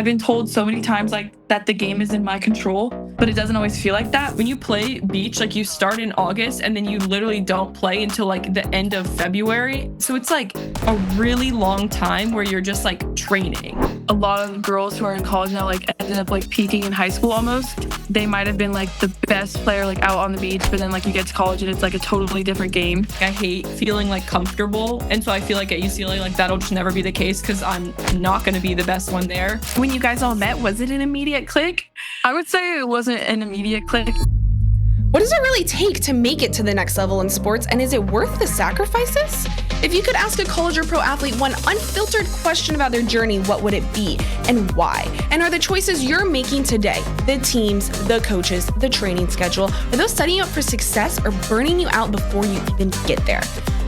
I've been told so many times like that the game is in my control, but it doesn't always feel like that. When you play beach, like you start in August and then you literally don't play until like the end of February. So it's like a really long time where you're just like training. A lot of girls who are in college now like ended up like peaking in high school almost. They might have been like the best player like out on the beach, but then like you get to college and it's like a totally different game. I hate feeling like comfortable. And so I feel like at UCLA, like that'll just never be the case because I'm not going to be the best one there. When you guys all met, was it an immediate click? I would say it wasn't an immediate click. What does it really take to make it to the next level in sports, and is it worth the sacrifices? If you could ask a college or pro athlete one unfiltered question about their journey, what would it be and why? And are the choices you're making today, the teams, the coaches, the training schedule, are those setting you up for success or burning you out before you even get there?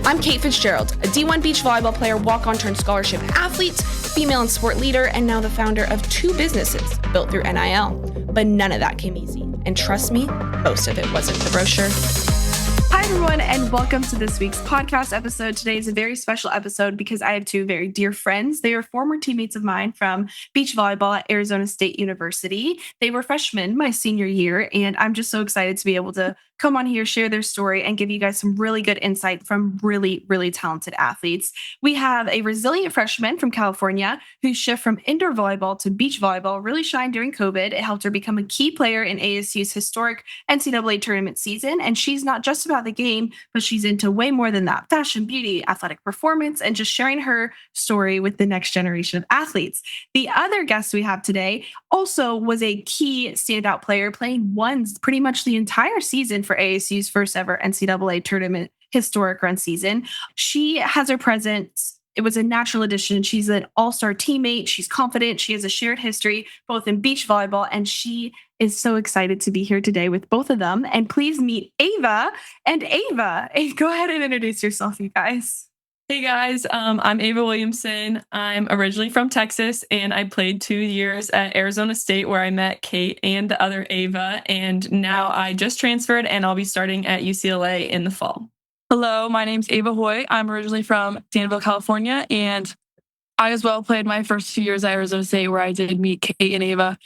I'm Kate Fitzgerald, a D1 beach volleyball player, walk-on turned scholarship athlete, female and sport leader, and now the founder of 2 businesses built through NIL. But none of that came easy. And trust me, most of it wasn't the brochure. Hi, everyone, and welcome to this week's podcast episode. Today is a very special episode because I have 2 very dear friends. They are former teammates of mine from beach volleyball at Arizona State University. They were freshmen my senior year, and I'm just so excited to be able to come on here, share their story, and give you guys some really good insight from really, really talented athletes. We have a resilient freshman from California whose shift from indoor volleyball to beach volleyball really shined during COVID. It helped her become a key player in ASU's historic NCAA tournament season. And she's not just about the game, but she's into way more than that: fashion, beauty, athletic performance, and just sharing her story with the next generation of athletes. The other guest we have today also was a key standout player, playing ones pretty much the entire season for ASU's first ever NCAA tournament historic run season. She has her presence. It was a natural addition. She's an all-star teammate. She's confident. She has a shared history, both in beach volleyball, and she is so excited to be here today with both of them. And please meet Ava and Ava. Hey, go ahead and introduce yourself, you guys. Hey guys, I'm Ava Williamson. I'm originally from Texas and I played 2 years at Arizona State where I met Kate and the other Ava. And now I just transferred and I'll be starting at UCLA in the fall. Hello, my name's Ava Haughy. I'm originally from Danville, California, and I as well played my first 2 years at Arizona State where I did meet Kate and Ava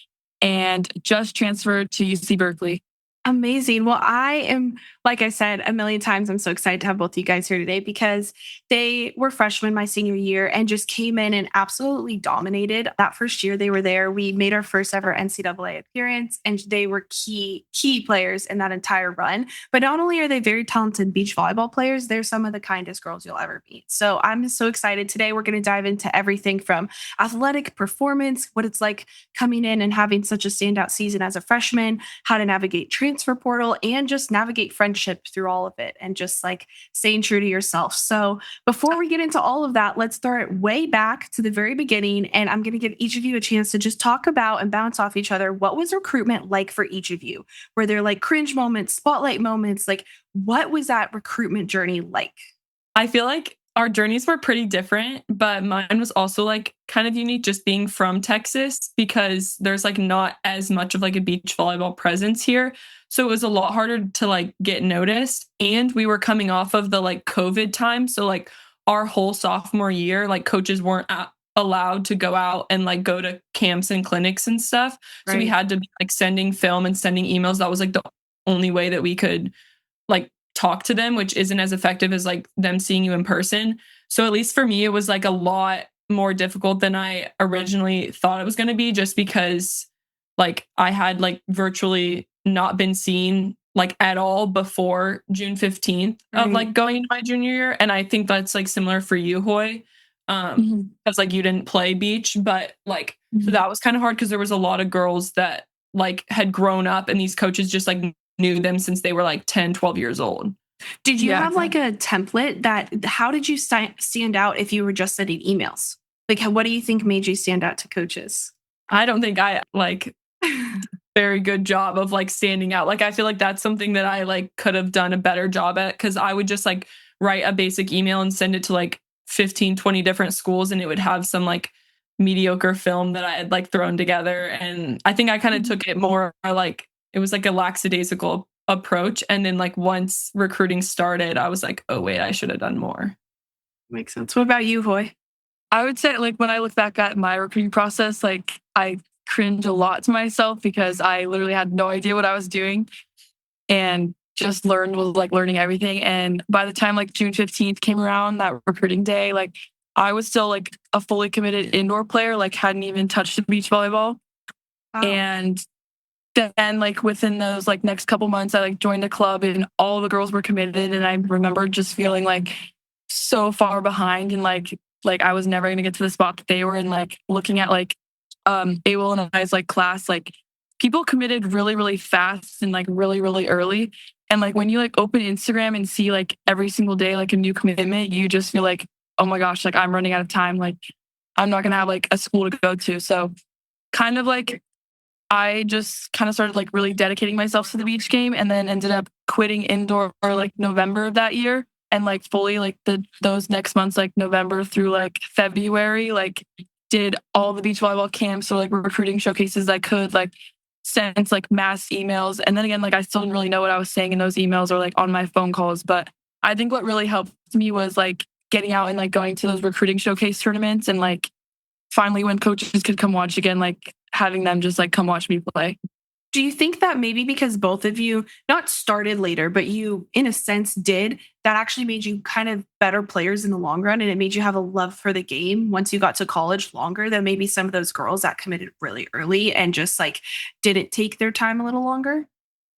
and just transferred to UC Berkeley. Amazing. Well, I am, like I said a million times, I'm so excited to have both of you guys here today because they were freshmen my senior year and just came in and absolutely dominated. That first year they were there, we made our first ever NCAA appearance, and they were key players in that entire run. But not only are they very talented beach volleyball players, they're some of the kindest girls you'll ever meet. So I'm so excited. Today we're going to dive into everything from athletic performance, what it's like coming in and having such a standout season as a freshman, how to navigate transfer portal, and just navigate friendship through all of it, and just like staying true to yourself. So before we get into all of that, let's start way back to the very beginning. And I'm going to give each of you a chance to just talk about and bounce off each other. What was recruitment like for each of you? Were there like cringe moments, spotlight moments? Like, what was that recruitment journey like? I feel like our journeys were pretty different, but mine was also like kind of unique just being from Texas because there's like not as much of like a beach volleyball presence here. So it was a lot harder to like get noticed. And we were coming off of the like COVID time. So like our whole sophomore year, like coaches weren't allowed to go out and like go to camps and clinics and stuff. Right. So we had to be like sending film and sending emails. That was like the only way that we could like talk to them, which isn't as effective as like them seeing you in person. So at least for me, it was like a lot more difficult than I originally thought it was going to be, just because like I had like virtually not been seen like at all before June 15th of like going into my junior year. And I think that's like similar for you, Hoy, because like you didn't play beach, but like so that was kind of hard because there was a lot of girls that like had grown up and these coaches just like knew them since they were like 10, 12 years old. Did you have like a template how did you stand out if you were just sending emails? Like, what do you think made you stand out to coaches? I don't think I like very good job of like standing out. Like, I feel like that's something that I like could have done a better job at, because I would just like write a basic email and send it to like 15, 20 different schools, and it would have some like mediocre film that I had like thrown together. And I think I kind of took it more like it was like a lackadaisical approach. And then like once recruiting started, I was like, oh wait, I should have done more. Makes sense. What about you, Hoy? I would say, like, when I look back at my recruiting process, like, I cringe a lot to myself because I literally had no idea what I was doing and just learning everything. And by the time like June 15th came around, that recruiting day, like I was still like a fully committed indoor player, like hadn't even touched the beach volleyball. Wow. And then like within those like next couple months, I like joined a club and all the girls were committed. And I remember just feeling like so far behind and like I was never gonna get to the spot that they were in, like looking at like Ava and I's like class, like people committed really, really fast and like really, really early. And like when you like open Instagram and see like every single day like a new commitment, you just feel like, oh my gosh, like I'm running out of time. Like I'm not gonna have like a school to go to. So kind of like I just kind of started like really dedicating myself to the beach game and then ended up quitting indoor like November of that year. And like fully like those next months, like November through like February, like did all the beach volleyball camps or like recruiting showcases I could, like sent like mass emails. And then again, like I still didn't really know what I was saying in those emails or like on my phone calls. But I think what really helped me was like getting out and like going to those recruiting showcase tournaments and like finally when coaches could come watch again, like having them just like come watch me play. Do you think that maybe because both of you not started later, but you in a sense did, that actually made you kind of better players in the long run and it made you have a love for the game once you got to college longer than maybe some of those girls that committed really early and just like didn't take their time a little longer?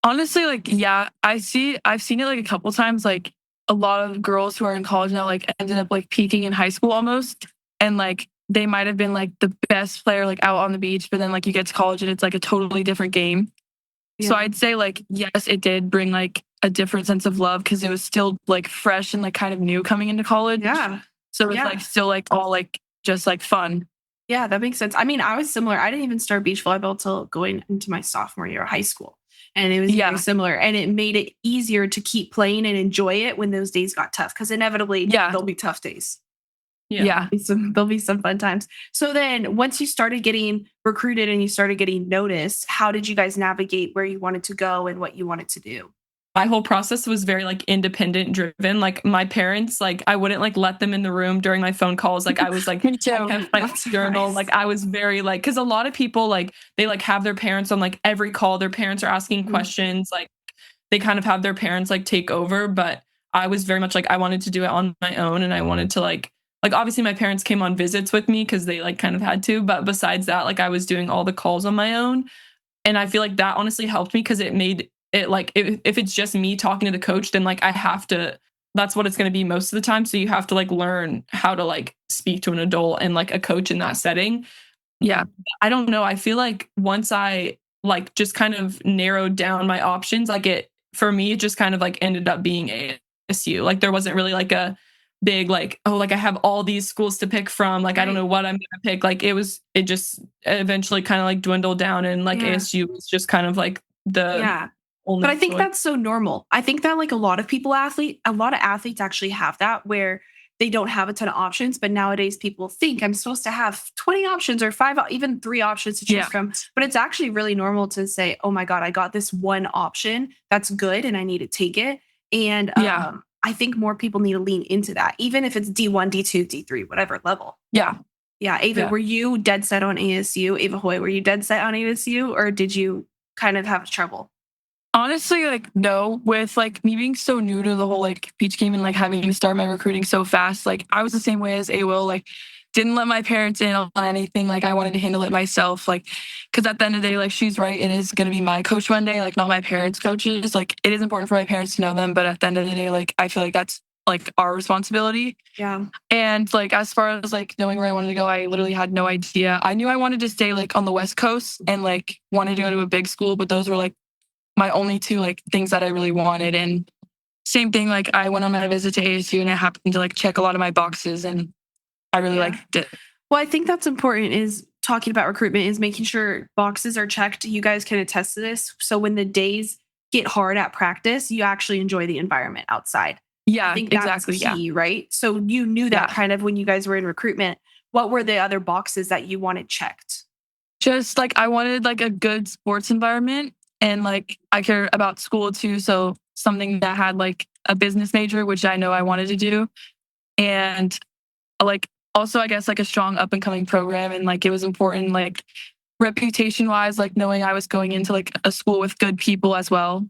Honestly, like, yeah, I've seen it like a couple times. Like a lot of girls who are in college now, like ended up like peaking in high school almost. And like they might have been like the best player like out on the beach, but then like you get to college and it's like a totally different game. So Yeah. I'd say like, yes, it did bring like a different sense of love because it was still like fresh and like kind of new coming into college. Yeah. So it was Yeah. like still like all like just like fun. Yeah, that makes sense. I mean, I was similar. I didn't even start beach volleyball till going into my sophomore year of high school. And it was very Yeah. similar. And it made it easier to keep playing and enjoy it when those days got tough. Because inevitably Yeah. there'll be tough days. Yeah. There'll be some fun times. So then once you started getting recruited and you started getting noticed, how did you guys navigate where you wanted to go and what you wanted to do? My whole process was very like independent driven. Like my parents, like I wouldn't like let them in the room during my phone calls. Like I was like Me too. I kept my That's journal. nice. Like I was very like because a lot of people like they like have their parents on like every call. Their parents are asking Mhm. questions. Like they kind of have their parents like take over. But I was very much like I wanted to do it on my own and I wanted to like obviously my parents came on visits with me because they like kind of had to. But besides that, like I was doing all the calls on my own. And I feel like that honestly helped me because it made it like if it's just me talking to the coach, then like I have to that's what it's going to be most of the time. So you have to like learn how to like speak to an adult and like a coach in that setting. Yeah. I don't know. I feel like once I like just kind of narrowed down my options, like it for me, it just kind of like ended up being ASU. Like there wasn't really like a big like, oh, like I have all these schools to pick from. Like I don't Right. know what I'm gonna pick. Like it just eventually kind of like dwindled down and like Yeah. ASU was just kind of like the Yeah. only But I think choice. that's so normal. I think that like a lot of athletes actually have that where they don't have a ton of options. But nowadays people think I'm supposed to have 20 options or five, even three options to choose Yeah. from. But it's actually really normal to say, oh my God, I got this one option that's good and I need to take it. And Yeah. I think more people need to lean into that, even if it's D1, D2, D3, whatever level. Yeah. Yeah. Ava, Yeah. were you dead set on ASU? Ava Hoy, were you dead set on ASU or did you kind of have trouble? Honestly, like no, with like me being so new to the whole like beach game and like having to start my recruiting so fast, like I was the same way as A Will, like didn't let my parents in on anything. Like I wanted to handle it myself. Like because at the end of the day, like she's right, it is gonna be my coach one day, like not my parents' coaches. Like it is important for my parents to know them, but at the end of the day, like I feel like that's like our responsibility. Yeah. And like as far as like knowing where I wanted to go, I literally had no idea. I knew I wanted to stay like on the West Coast and like wanted to go to a big school, but those were like my only two like things that I really wanted. And same thing, like I went on my visit to ASU and it happened to like check a lot of my boxes and I really Yeah. liked it. Well, I think that's important is talking about recruitment is making sure boxes are checked. You guys can attest to this. So when the days get hard at practice, you actually enjoy the environment outside. Yeah, I think that's exactly. Yeah. key, right? So you knew that Yeah. kind of when you guys were in recruitment. What were the other boxes that you wanted checked? Just like I wanted like a good sports environment and like I care about school too. So something that had like a business major, which I know I wanted to do. And like also, I guess, like a strong up and coming program. And like it was important, like reputation wise, like knowing I was going into like a school with good people as well.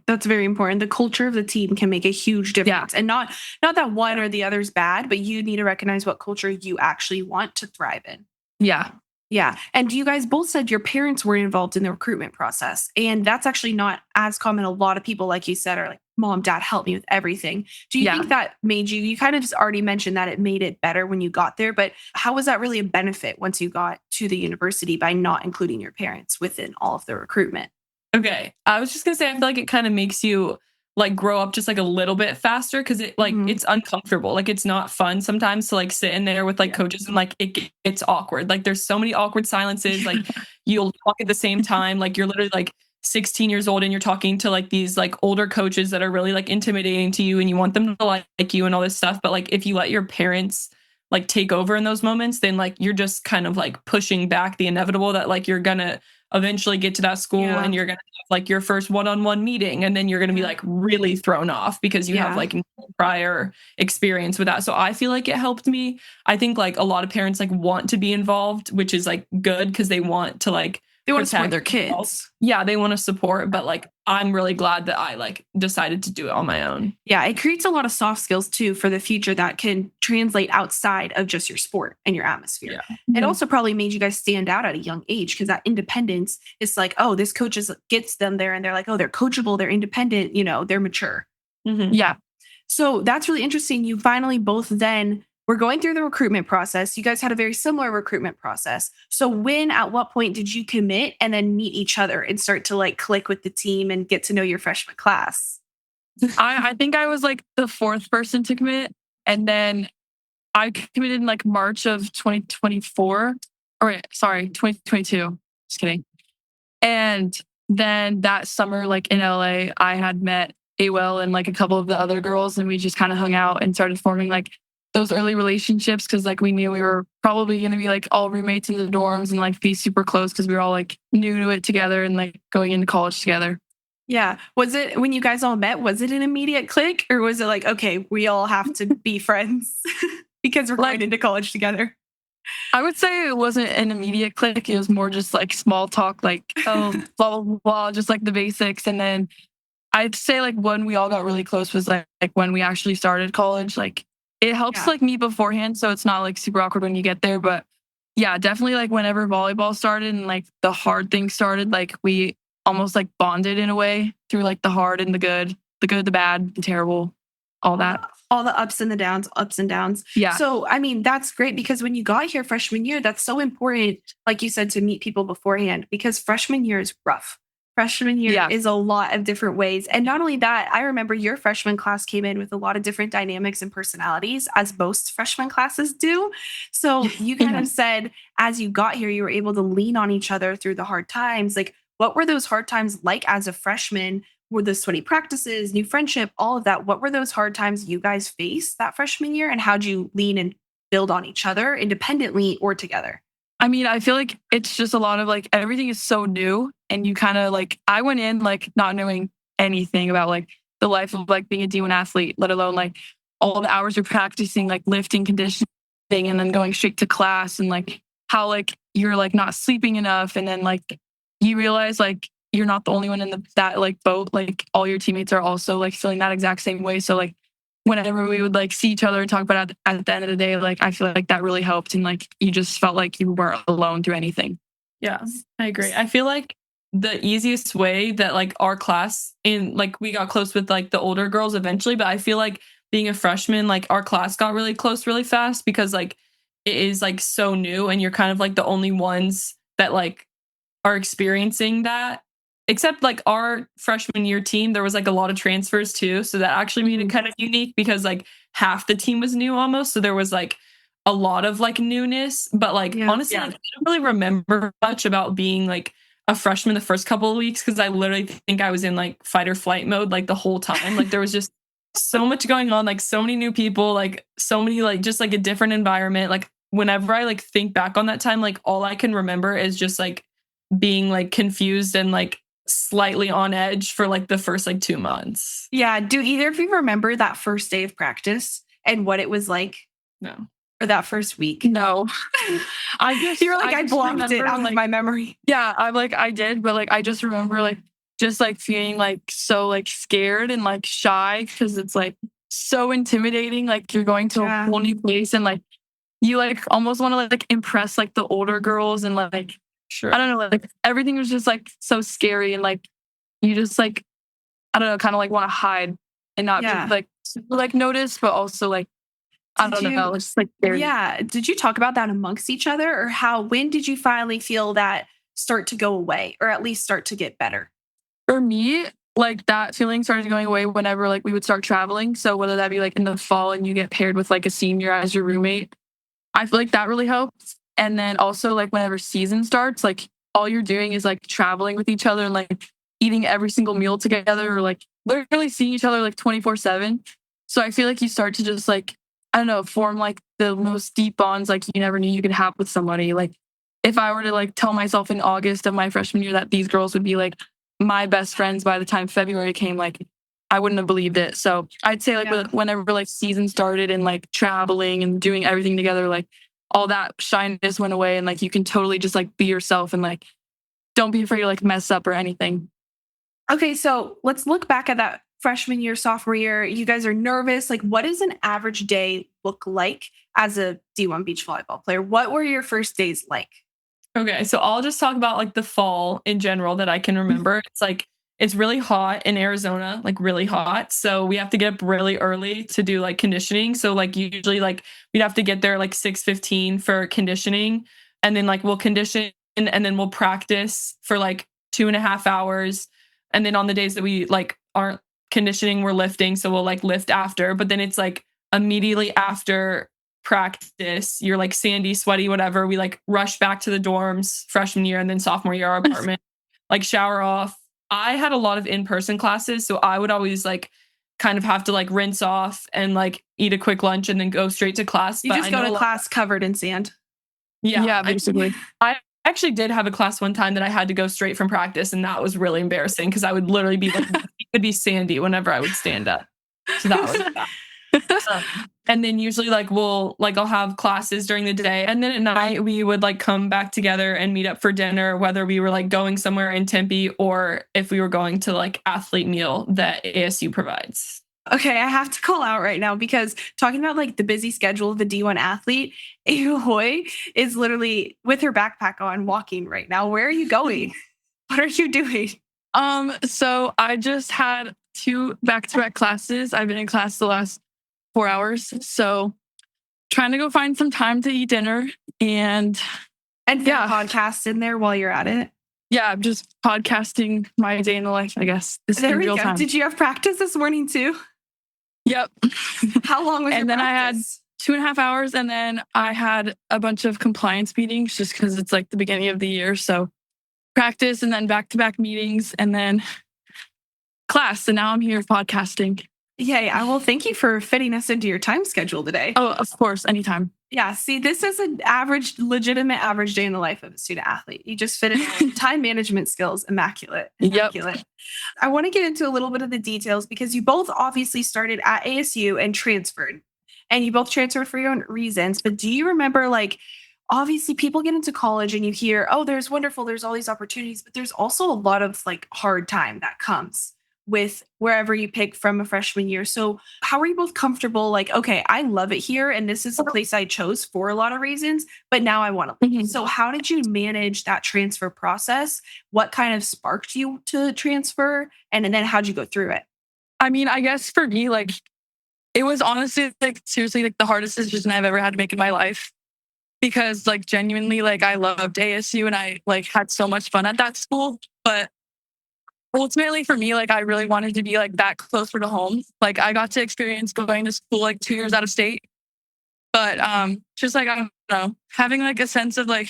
That's very important. The culture of the team can make a huge difference, and not that one or the other's bad, but you need to recognize what culture you actually want to thrive in. Yeah. Yeah. And you guys both said your parents were involved in the recruitment process. And that's actually not as common. A lot of people, like you said, are like, Mom, Dad, help me with everything. Do you think that made you kind of just already mentioned that it made it better when you got there, but how was that really a benefit once you got to the university by not including your parents within all of the recruitment? Okay. I was just gonna say, I feel like it kind of makes you like grow up just like a little bit faster because it like it's uncomfortable. Like it's not fun sometimes to like sit in there with like coaches and like it's awkward. Like there's so many awkward silences. Like you'll talk at the same time. Like you're literally like 16 years old and you're talking to like these like older coaches that are really like intimidating to you and you want them to like you and all this stuff. But like if you let your parents like take over in those moments, then like you're just kind of like pushing back the inevitable that like you're gonna eventually get to that school and you're gonna have like your first one-on-one meeting and then you're gonna be like really thrown off because you have like no prior experience with that. So I feel like it helped me. I think like a lot of parents like want to be involved, which is like good because they want to like they want to support their kids. Yeah, they want to support, but like I'm really glad that I like decided to do it on my own. Yeah, it creates a lot of soft skills too for the future that can translate outside of just your sport and your atmosphere. It also probably made you guys stand out at a young age because that independence is like, oh, this coach gets them there and they're like, oh, they're coachable, they're independent, they're mature. Yeah. So that's really interesting. You finally both then were going through the recruitment process. You guys had a very similar recruitment process. So at what point did you commit and then meet each other and start to like click with the team and get to know your freshman class? I think I was like the fourth person to commit. And then I committed in like March of 2024. Or wait, sorry, 2022. Just kidding. And then that summer, like in LA, I had met Awell and like a couple of the other girls, and we just kind of hung out and started forming like those early relationships because like we knew we were probably going to be like all roommates in the dorms and like be super close because we were all like new to it together and like going into college together. Yeah. Was it when you guys all met, was it an immediate click or was it like, okay, we all have to be friends because we're going into college together? I would say it wasn't an immediate click. It was more just like small talk, like, oh, blah, blah, blah, just like the basics. And then I'd say like when we all got really close was like when we actually started college. Like it helps like meet beforehand. So it's not like super awkward when you get there. But yeah, definitely like whenever volleyball started and like the hard things started, like we almost like bonded in a way through like the hard and the good, the bad, the terrible, all that. All the ups and downs. Yeah. So, I mean, that's great because when you got here freshman year, that's so important, like you said, to meet people beforehand because freshman year is rough. Freshman year is a lot of different ways. And not only that, I remember your freshman class came in with a lot of different dynamics and personalities, as most freshman classes do. So you kind of said, as you got here, you were able to lean on each other through the hard times. Like, what were those hard times like as a freshman? Were the sweaty practices, new friendship, all of that? What were those hard times you guys faced that freshman year? And how'd you lean and build on each other independently or together? I mean, I feel like it's just a lot of like everything is so new. And you kind of like, I went in like not knowing anything about like the life of like being a D1 athlete, let alone like all the hours you're practicing, like lifting, conditioning, and then going straight to class and like how like you're like not sleeping enough. And then like you realize like you're not the only one in that like boat. Like all your teammates are also like feeling that exact same way. So like whenever we would like see each other and talk about it at the end of the day, like I feel like that really helped. And like you just felt like you weren't alone through anything. Yeah, I agree. I feel like the easiest way that like our class in like we got close with like the older girls eventually, but I feel like being a freshman, like our class got really close really fast because like it is like so new and you're kind of like the only ones that like are experiencing that. Except like our freshman year team, there was like a lot of transfers too. So that actually made it kind of unique because like half the team was new almost. So there was like a lot of like newness. But like honestly, like, I don't really remember much about being like a freshman the first couple of weeks because I literally think I was in like fight or flight mode like the whole time. Like there was just so much going on, like so many new people, like so many like just like a different environment. Like whenever I like think back on that time, like all I can remember is just like being like confused and like slightly on edge for like the first like 2 months. Yeah. Do either of you remember that first day of practice and what it was like? No. or that first week? No. You were like, I just blocked it remember, out of my memory. yeah, I did, but like I just remember like just like feeling like so like scared and like shy because it's like so intimidating. Like you're going to a whole new place and like you like almost want to like impress like the older girls and like Sure. I don't know, like everything was just like so scary and like you just like I don't know, kind of like want to hide and not be like super, like noticed, but also like I don't know, it's just like scary. Yeah. Did you talk about that amongst each other, or when did you finally feel that start to go away, or at least start to get better? For me, like that feeling started going away whenever like we would start traveling. So whether that be like in the fall and you get paired with like a senior as your roommate, I feel like that really helps. And then also like whenever season starts, like all you're doing is like traveling with each other and like eating every single meal together or like literally seeing each other like 24/7. So I feel like you start to just like, I don't know, form like the most deep bonds like you never knew you could have with somebody. Like if I were to like tell myself in August of my freshman year that these girls would be like my best friends by the time February came, like I wouldn't have believed it. So I'd say like whenever like season started and like traveling and doing everything together, like all that shyness went away and like you can totally just like be yourself and like don't be afraid to like mess up or anything. Okay, so let's look back at that freshman year, sophomore year. You guys are nervous. Like, what does an average day look like as a D1 beach volleyball player? What were your first days like? Okay, so I'll just talk about like the fall in general that I can remember. It's like it's really hot in Arizona, like really hot. So we have to get up really early to do like conditioning. So like usually like we'd have to get there like 6:15 for conditioning. And then like we'll condition and then we'll practice for like 2.5 hours. And then on the days that we like aren't conditioning, we're lifting. So we'll like lift after. But then it's like immediately after practice, you're like sandy, sweaty, whatever. We like rush back to the dorms freshman year and then sophomore year, our apartment, like shower off. I had a lot of in-person classes, so I would always like kind of have to like rinse off and like eat a quick lunch and then go straight to class. You just go to class covered in sand. Yeah, basically. I actually did have a class one time that I had to go straight from practice, and that was really embarrassing because I would literally be like, it could be sandy whenever I would stand up. So that was bad. And then usually like I'll have classes during the day and then at night we would like come back together and meet up for dinner, whether we were like going somewhere in Tempe or if we were going to like athlete meal that ASU provides. Okay, I have to call out right now because talking about like the busy schedule of a D1 athlete, Ava Haughy is literally with her backpack on walking right now. Where are you going? What are you doing? So I just had 2 back-to-back classes. I've been in class the last 4 hours. So trying to go find some time to eat dinner and podcast in there while you're at it. Yeah, I'm just podcasting my day in the life, I guess. There we go. Time. Did you have practice this morning too? Yep. How long was your And then practice? I had 2.5 hours and then I had a bunch of compliance meetings just because it's like the beginning of the year. So practice and then back-to-back meetings and then class. And now I'm here podcasting. Yeah. Well, thank you for fitting us into your time schedule today. Oh, of course. Anytime. Yeah. See, this is an legitimate average day in the life of a student athlete. You just fit in time management skills. Immaculate. Yep. I want to get into a little bit of the details because you both obviously started at ASU and transferred. And you both transferred for your own reasons. But do you remember, like, obviously people get into college and you hear, oh, there's all these opportunities, but there's also a lot of like hard time that comes with wherever you pick from a freshman year. So how are you both comfortable? Like, okay, I love it here. And this is the place I chose for a lot of reasons, but now I want to leave. So how did you manage that transfer process? What kind of sparked you to transfer? And then how'd you go through it? I mean, I guess for me, like, it was honestly, like, seriously, like the hardest decision I've ever had to make in my life. Because like genuinely, like I loved ASU and I like had so much fun at that school. But ultimately for me, like I really wanted to be like that closer to home. Like I got to experience going to school like 2 years out of state. But just like, I don't know, having like a sense of like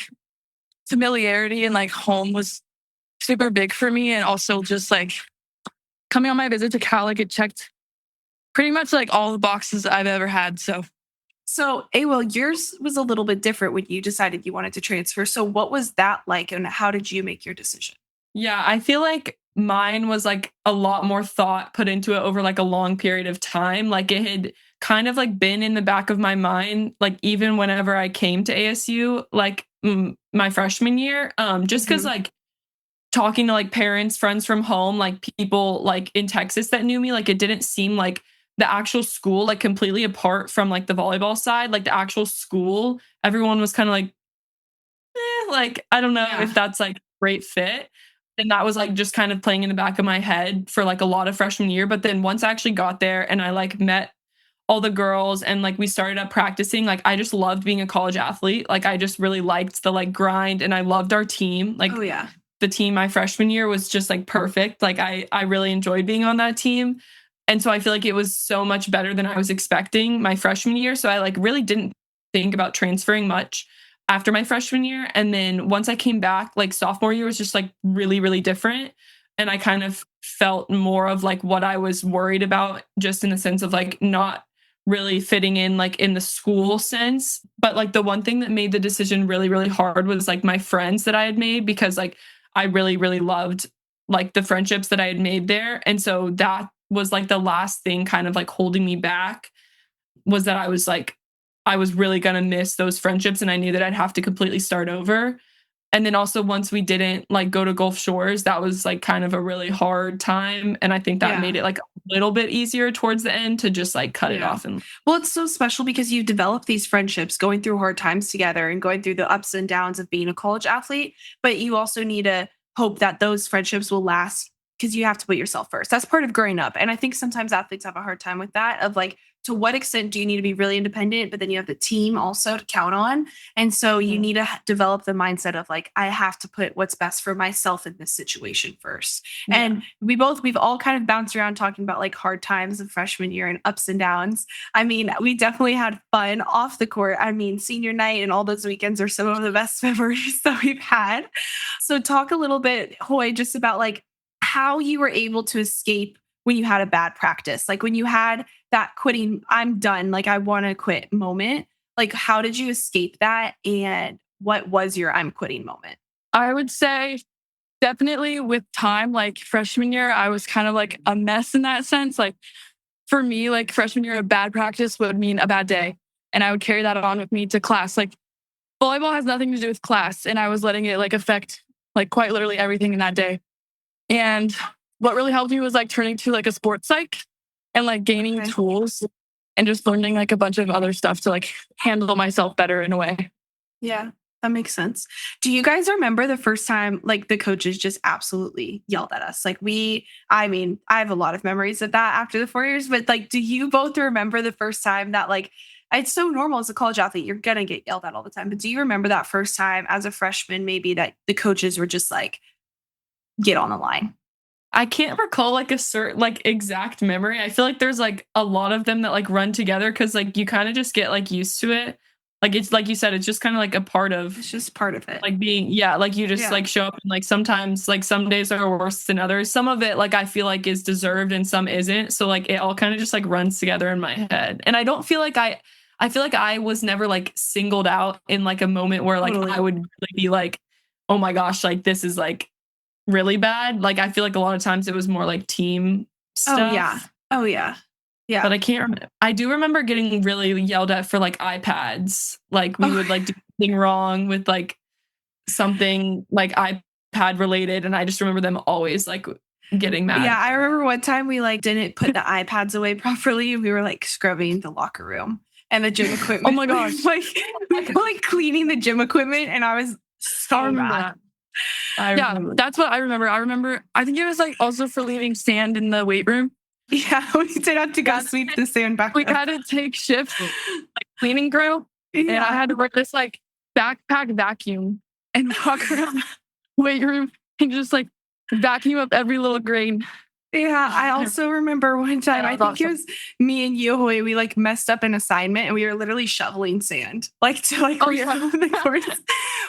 familiarity and like home was super big for me. And also just like coming on my visit to Cal, like it checked pretty much like all the boxes I've ever had. So, Ava, yours was a little bit different when you decided you wanted to transfer. So what was that like and how did you make your decision? Yeah, I feel like mine was like a lot more thought put into it over like a long period of time. Like it had kind of like been in the back of my mind, like even whenever I came to ASU, like my freshman year, just because Mhm. like talking to like parents, friends from home, like people like in Texas that knew me, like it didn't seem like the actual school, like completely apart from like the volleyball side, like the actual school, everyone was kind of like, like, I don't know Yeah. if that's like a great fit. And that was like just kind of playing in the back of my head for like a lot of freshman year. But then once I actually got there and I like met all the girls and like we started up practicing, like I just loved being a college athlete. Like I just really liked the like grind and I loved our team. Oh Like yeah. the team my freshman year was just like perfect. Like I really enjoyed being on that team. And so I feel like it was so much better than I was expecting my freshman year. So I like really didn't think about transferring much after my freshman year. And then once I came back, like sophomore year was just like really, really different. And I kind of felt more of like what I was worried about, just in the sense of like not really fitting in like in the school sense. But like the one thing that made the decision really, really hard was like my friends that I had made, because like I really, really loved like the friendships that I had made there. And so that was like the last thing kind of like holding me back, was that I was like, I was really going to miss those friendships and I knew that I'd have to completely start over. And then also once we didn't like go to Gulf Shores, that was like kind of a really hard time. And I think that Yeah. made it like a little bit easier towards the end to just like cut it Yeah. off. And Well, it's so special because you develop these friendships going through hard times together and going through the ups and downs of being a college athlete. But you also need to hope that those friendships will last because you have to put yourself first. That's part of growing up. And I think sometimes athletes have a hard time with that of like, to what extent do you need to be really independent, but then you have the team also to count on. And so you need to develop the mindset of like, I have to put what's best for myself in this situation first. And we've all kind of bounced around talking about like hard times of freshman year and ups and downs. I mean, we definitely had fun off the court. I mean, senior night and all those weekends are some of the best memories that we've had. So talk a little bit, Hoy, just about like how you were able to escape when you had a bad practice, like when you had that quitting, I'm done, like I want to quit moment. Like, how did you escape that? And what was your I'm quitting moment? I would say definitely with time, like freshman year, I was kind of like a mess in that sense. Like for me, like freshman year, a bad practice would mean a bad day. And I would carry that on with me to class. Like volleyball has nothing to do with class. And I was letting it like affect like quite literally everything in that day. And what really helped me was like turning to like a sports psych and like gaining tools and just learning like a bunch of other stuff to like handle myself better in a way. Yeah, that makes sense. Do you guys remember the first time like the coaches just absolutely yelled at us? Like I mean, I have a lot of memories of that after the 4 years, but like, do you both remember the first time that like, it's so normal as a college athlete, you're going to get yelled at all the time. But do you remember that first time as a freshman, maybe that the coaches were just like, get on the line? I can't recall like a certain like exact memory. I feel like there's like a lot of them that like run together, because like you kind of just get like used to it. Like it's like you said, it's just kind of like a part of It's just part of it. like being, yeah, like you just like show up, and like sometimes like some days are worse than others. Some of it like I feel like is deserved and some isn't. So like it all kind of just like runs together in my head. And I don't feel like I feel like I was never like singled out in like a moment where like I would really be like, oh my gosh, like this is like really bad. Like I feel like a lot of times it was more like team stuff. Oh yeah. Oh yeah. Yeah. But I can't remember. I do remember getting really yelled at for like iPads. Like we would like do something wrong with like something like iPad related, and I just remember them always like getting mad. Yeah, I remember one time we like didn't put the iPads away properly. We were like scrubbing the locker room and the gym equipment. Oh my gosh. like cleaning the gym equipment, and I was so mad. Yeah, that's what I remember. I think it was like also for leaving sand in the weight room. Yeah, we did have to go sweep the sand back. We had to take shifts, like cleaning crew, and I had to wear this like backpack vacuum and walk around the weight room and just like vacuum up every little grain. Yeah, I also remember one time, I think it was me and Yohoy, we like messed up an assignment and we were literally shoveling sand. Like to like the course.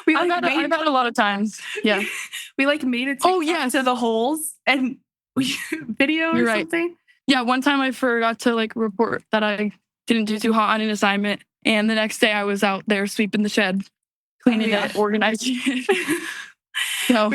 We like I've had it a lot of times. Yeah. We like made it to the holes and we video or something. Yeah, one time I forgot to like report that I didn't do too hot on an assignment. And the next day I was out there sweeping the shed, cleaning it, organizing it. So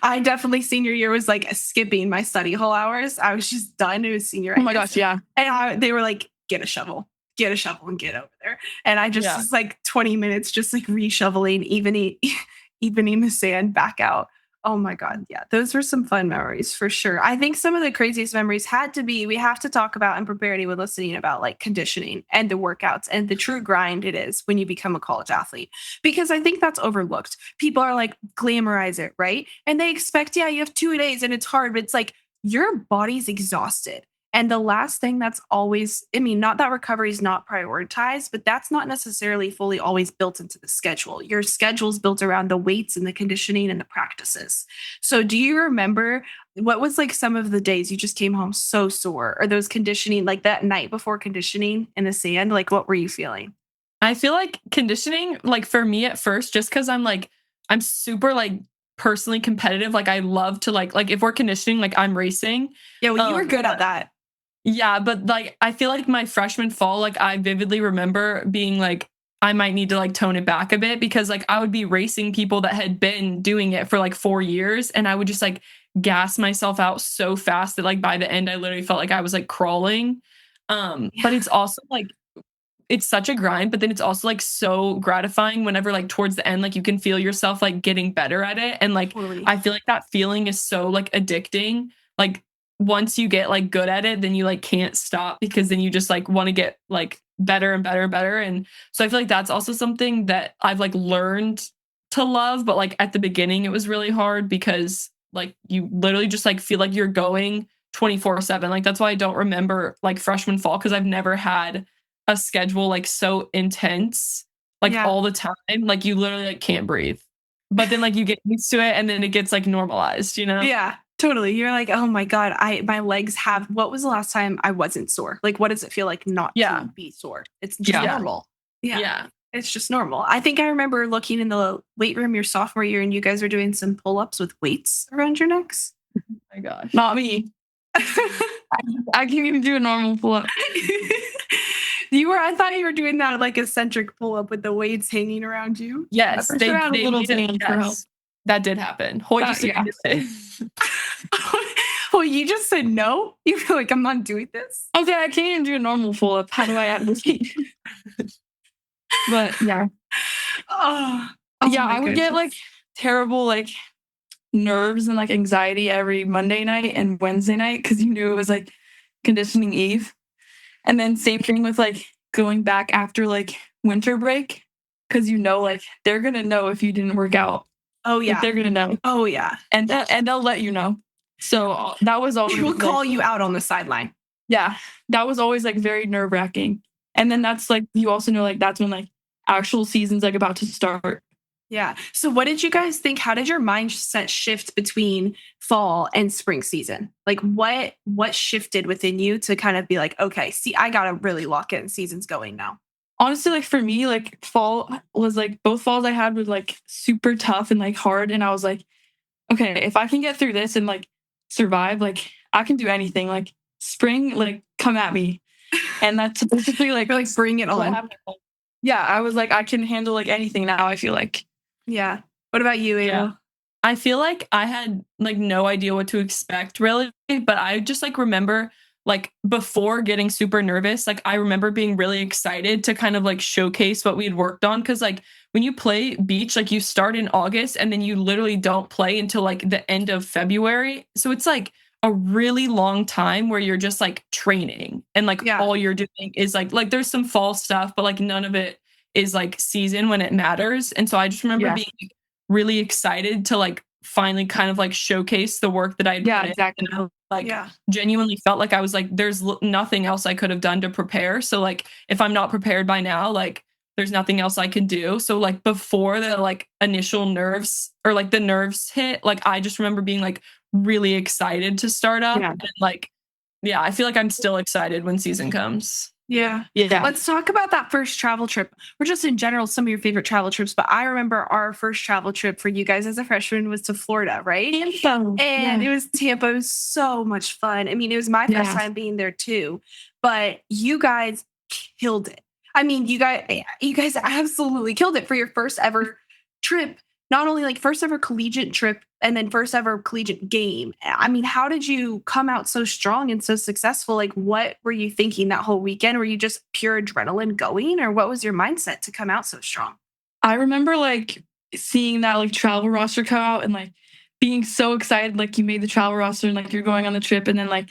I definitely senior year was like skipping my study hall hours. I was just done. It was senior. Oh my gosh, yeah. And they were like, get a shovel and get over there. And I just was like 20 minutes just like reshoveling, evening the sand back out. Oh my God. Yeah. Those were some fun memories for sure. I think some of the craziest memories had to be, we have to talk about and prepare anyone listening about like conditioning and the workouts and the true grind it is when you become a college athlete, because I think that's overlooked. People are like glamorize it, right? And they expect, yeah, you have 2 days and it's hard, but it's like your body's exhausted. And the last thing that's always, I mean, not that recovery is not prioritized, but that's not necessarily fully always built into the schedule. Your schedule's built around the weights and the conditioning and the practices. So do you remember what was like some of the days you just came home so sore, or those conditioning, like that night before conditioning in the sand? Like, what were you feeling? I feel like conditioning, like for me at first, just because I'm super like personally competitive. Like I love to like if we're conditioning, like I'm racing. Yeah, well, you were good at that. Yeah, but like I feel like my freshman fall, like I vividly remember being like, I might need to like tone it back a bit, because like I would be racing people that had been doing it for like 4 years, and I would just like gas myself out so fast that like by the end I literally felt like I was like crawling. But it's also like it's such a grind, but then it's also like so gratifying whenever like towards the end, like you can feel yourself like getting better at it. And like Totally. I feel like that feeling is so like addicting. Like once you get like good at it, then you like can't stop, because then you just like want to get like better and better and better. And so I feel like that's also something that I've like learned to love. But like at the beginning, it was really hard because like you literally just like feel like you're going 24/7. Like that's why I don't remember like freshman fall, because I've never had a schedule like so intense like all the time. Like you literally like can't breathe. But then like you get used to it, and then it gets like normalized, you know? Yeah, totally. You're like, oh my God, my legs have, what was the last time I wasn't sore? Like, what does it feel like not to be sore? It's just normal. Yeah. It's just normal. I think I remember looking in the weight room your sophomore year, and you guys were doing some pull-ups with weights around your necks. Oh my gosh. Not me. I can't even do a normal pull-up. I thought you were doing that like eccentric pull-up with the weights hanging around you. Yes, they a little band for help. That did happen. Haughy just did. Well, you just said no. You feel like I'm not doing this. Okay, I can't even do a normal pull-up. How do I add this? But yeah. I would get like terrible like nerves and like anxiety every Monday night and Wednesday night, because you knew it was like conditioning eve. And then same thing with like going back after like winter break, because you know like they're gonna know if you didn't work out. Oh yeah, like, they're gonna know. Oh yeah, and they'll let you know. So that was always they will call you out on the sideline. Yeah, that was always like very nerve-wracking. And then that's like you also know like that's when like actual season's like about to start. Yeah. So what did you guys think? How did your mindset shift between fall and spring season? Like what shifted within you to kind of be like, okay, see, I got to really lock in, season's going now? Honestly, like for me, like fall was like both falls I had was like super tough and like hard. And I was like, okay, if I can get through this and like survive, like I can do anything. Like spring, like come at me. And that's basically like, you're like bring it on. Yeah, I was like, I can handle like anything now, I feel like. Yeah. What about you, Ava? Yeah. I feel like I had like no idea what to expect really, but I just like remember like before getting super nervous, like I remember being really excited to kind of like showcase what we had worked on. Cause like when you play beach, like you start in August and then you literally don't play until like the end of February. So it's like a really long time where you're just like training and like all you're doing is like there's some fall stuff, but like none of it is like season when it matters. And so I just remember being really excited to like finally kind of like showcase the work that I did. Exactly. And I, like genuinely felt like I was like, there's nothing else I could have done to prepare. So like if I'm not prepared by now, like there's nothing else I can do. So like before the like initial nerves or like the nerves hit, like I just remember being like really excited to start up. And like, I feel like I'm still excited when season comes. Yeah. Let's talk about that first travel trip, or just in general, some of your favorite travel trips. But I remember our first travel trip for you guys as a freshman was to Florida, right? Tampa. And it was Tampa. It was so much fun. I mean, it was my first time being there too, but you guys killed it. I mean, you guys absolutely killed it for your first ever trip. not only like first ever collegiate trip and then first ever collegiate game. I mean, how did you come out so strong and so successful? Like, what were you thinking that whole weekend? Were you just pure adrenaline going, or what was your mindset to come out so strong? I remember like seeing that like travel roster come out and like being so excited, like you made the travel roster and like you're going on the trip, and then like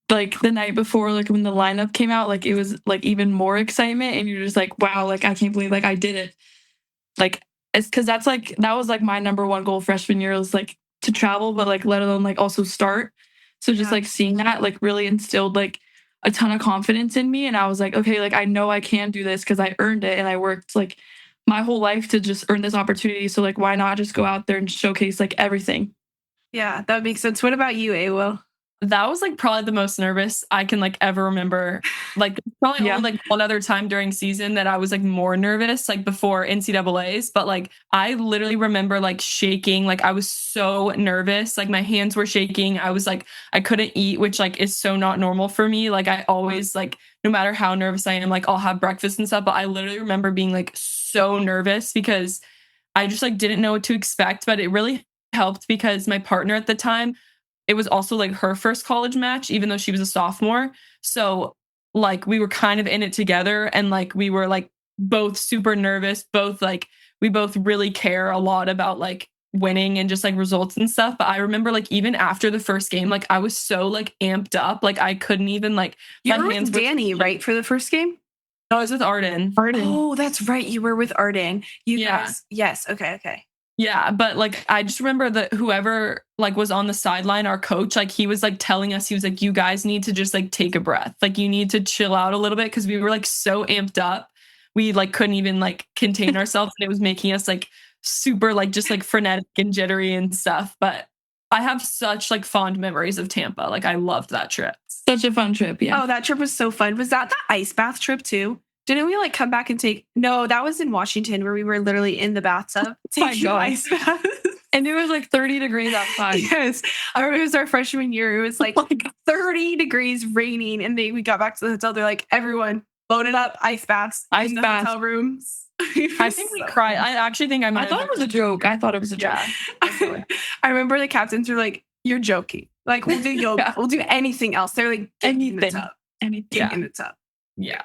the night before, like when the lineup came out, like it was like even more excitement, and you're just like, wow, like I can't believe like I did it. Like it's because that was like my number one goal freshman year, was like to travel, but like let alone like also start. So just like seeing that like really instilled like a ton of confidence in me, and I was like, okay, like I know I can do this because I earned it and I worked like my whole life to just earn this opportunity. So like why not just go out there and showcase like everything? Yeah, that makes sense. What about you, Awa? That was like probably the most nervous I can like ever remember. Like probably Yeah. only like one other time during season that I was like more nervous, like before NCAAs. But like I literally remember like shaking. Like I was so nervous. Like my hands were shaking. I was like, I couldn't eat, which like is so not normal for me. Like I always like, no matter how nervous I am, like I'll have breakfast and stuff. But I literally remember being like so nervous because I just like didn't know what to expect. But it really helped because my partner at the time, it was also like her first college match, even though she was a sophomore. So like we were kind of in it together, and like we were like both super nervous, both like we both really care a lot about like winning and just like results and stuff. But I remember like even after the first game, like I was so like amped up, like I couldn't even like You my were hands with were Danny, right, for the first game? No, I was with Arden. Arden. Oh, that's right. You were with Arden. You Yeah. guys. Yes. Okay. Yeah, but like I just remember that whoever like was on the sideline, our coach, like he was like telling us, he was like, you guys need to just like take a breath. Like you need to chill out a little bit because we were like so amped up. We like couldn't even like contain ourselves, and it was making us like super like just like frenetic and jittery and stuff. But I have such like fond memories of Tampa. Like I loved that trip. Such a fun trip. Yeah. Oh, that trip was so fun. Was that the ice bath trip too? Didn't we like come back and take? No, that was in Washington where we were literally in the bathtub my taking God. ice baths. And it was like 30 degrees outside. Yes, I remember it was our freshman year. It was like Oh my God. 30 degrees, raining, and we got back to the hotel. They're like, everyone, loaded up ice baths Ice in the baths. hotel rooms. I think we cried. I actually think I might I thought it was a joke. I thought it was a joke. Yeah. I remember the captains were like, "You're joking. Like we'll do yoga. Yeah. We'll do anything else." They're like, "Get in the Anything. tub. Anything. Get in the tub." Yeah.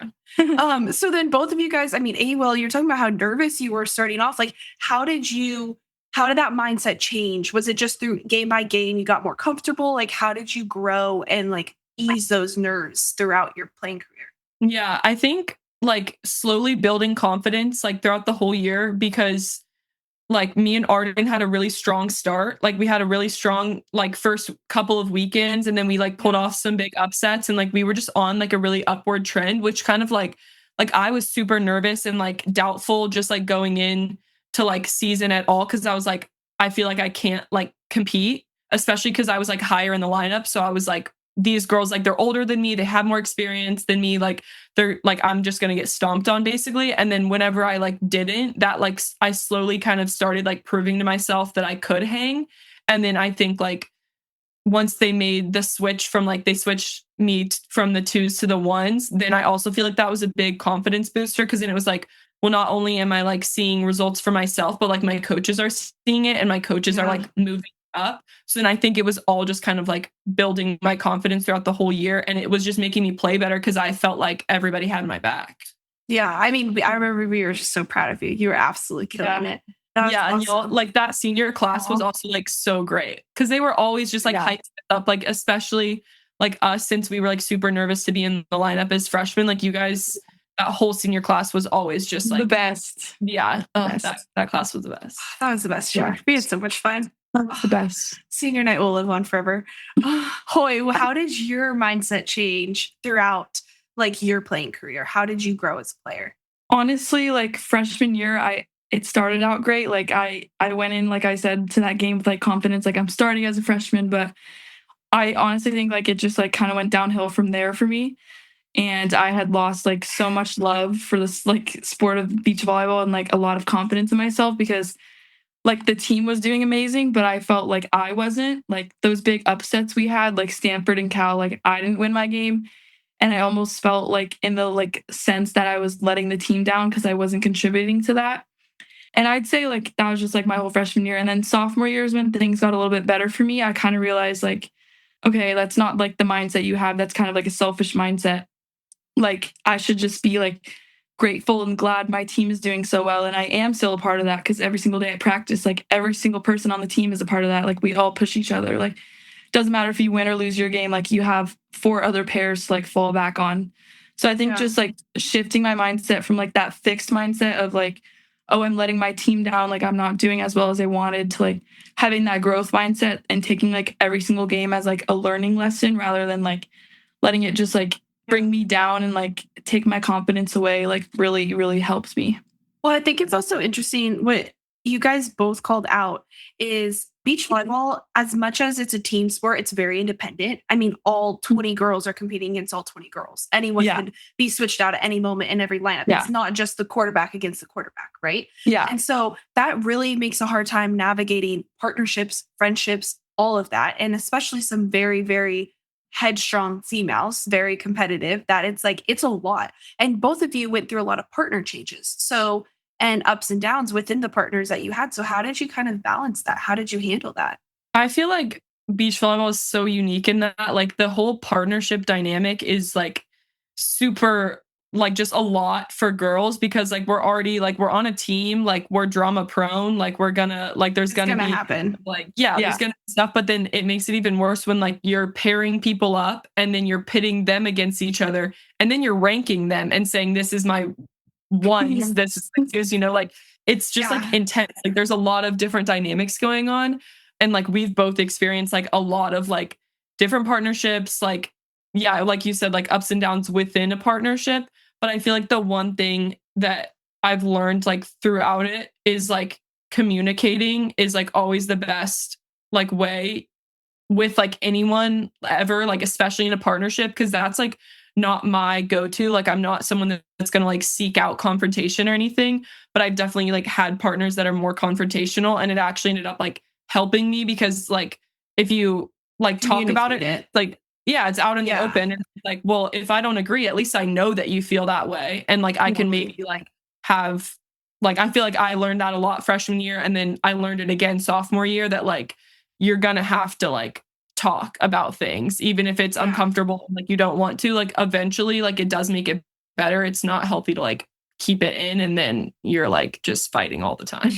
So then both of you guys, I mean, Awell, you're talking about how nervous you were starting off. Like, how did that mindset change? Was it just through game by game you got more comfortable? Like, how did you grow and like ease those nerves throughout your playing career? Yeah, I think like slowly building confidence like throughout the whole year, because like me and Arden had a really strong start. Like we had a really strong like first couple of weekends, and then we like pulled off some big upsets, and like we were just on like a really upward trend, which kind of like I was super nervous and like doubtful just like going in to like season at all, because I was like, I feel like I can't like compete, especially because I was like higher in the lineup. So I was like, these girls, like they're older than me, they have more experience than me, like they're like, I'm just gonna get stomped on basically. And then whenever I like didn't, that like I slowly kind of started like proving to myself that I could hang. And then I think like once they made the switch from like they switched me from the twos to the ones, then I also feel like that was a big confidence booster, because then it was like, well, not only am I like seeing results for myself, but like my coaches are seeing it, and my coaches are like moving up. So then I think it was all just kind of like building my confidence throughout the whole year, and it was just making me play better because I felt like everybody had my back. Yeah, I mean, I remember we were just so proud of you. You were absolutely killing it. Yeah, and y'all, like that senior class was also like so great because they were always just like hyped up, like especially like us, since we were like super nervous to be in the lineup as freshmen. Like you guys, that whole senior class was always just like the best. Yeah, Best. That class was the best. That was the best year. We had so much fun. The best. Senior night will live on forever. Hoy, how did your mindset change throughout like your playing career? How did you grow as a player? Honestly, like freshman year, it started out great. Like I went in, like I said, to that game with like confidence, like I'm starting as a freshman, but I honestly think like it just like kind of went downhill from there for me. And I had lost like so much love for this like sport of beach volleyball, and like a lot of confidence in myself, because like the team was doing amazing, but I felt like I wasn't. Like those big upsets we had, like Stanford and Cal, like I didn't win my game. And I almost felt like in the like sense that I was letting the team down because I wasn't contributing to that. And I'd say like that was just like my whole freshman year. And then sophomore year is when things got a little bit better for me. I kind of realized like, okay, that's not like the mindset you have. That's kind of like a selfish mindset. Like I should just be like grateful and glad my team is doing so well. And I am still a part of that because every single day I practice, like every single person on the team is a part of that. Like we all push each other. Like doesn't matter if you win or lose your game, like you have 4 other pairs to like fall back on. So I think just like shifting my mindset from like that fixed mindset of like, oh, I'm letting my team down, like I'm not doing as well as I wanted, to like having that growth mindset and taking like every single game as like a learning lesson rather than like letting it just like bring me down and like take my confidence away, like really, really helps me. Well, I think it's also interesting what you guys both called out is beach volleyball, as much as it's a team sport, it's very independent. I mean, all 20 girls are competing against all 20 girls. Anyone could be switched out at any moment in every lineup. It's not just the quarterback against the quarterback, right? Yeah. And so that really makes a hard time navigating partnerships, friendships, all of that. And especially some very, very headstrong females, very competitive, that it's like, it's a lot. And both of you went through a lot of partner changes. So, and ups and downs within the partners that you had. So how did you kind of balance that? How did you handle that? I feel like beach volleyball is so unique in that, like, the whole partnership dynamic is like super, like, just a lot for girls because like we're already like we're on a team, like we're drama prone, like we're gonna like there's gonna be happen. like there's gonna be stuff, but then it makes it even worse when like you're pairing people up and then you're pitting them against each other and then you're ranking them and saying this is my ones, this is like twos, like it's just like intense. Like there's a lot of different dynamics going on. And like we've both experienced like a lot of like different partnerships, like like you said, like ups and downs within a partnership. But I feel like the one thing that I've learned like throughout it is like communicating is like always the best like way with like anyone ever, like especially in a partnership, because that's like not my go-to. Like I'm not someone that's gonna like seek out confrontation or anything, but I've definitely like had partners that are more confrontational, and it actually ended up like helping me because like if you like talk about it, like it's out in the open, and like, well, if I don't agree, at least I know that you feel that way, and like I can maybe like have like I feel like I learned that a lot freshman year, and then I learned it again sophomore year that like you're gonna have to like talk about things even if it's uncomfortable, like you don't want to, like eventually like it does make it better. It's not healthy to like keep it in and then you're like just fighting all the time.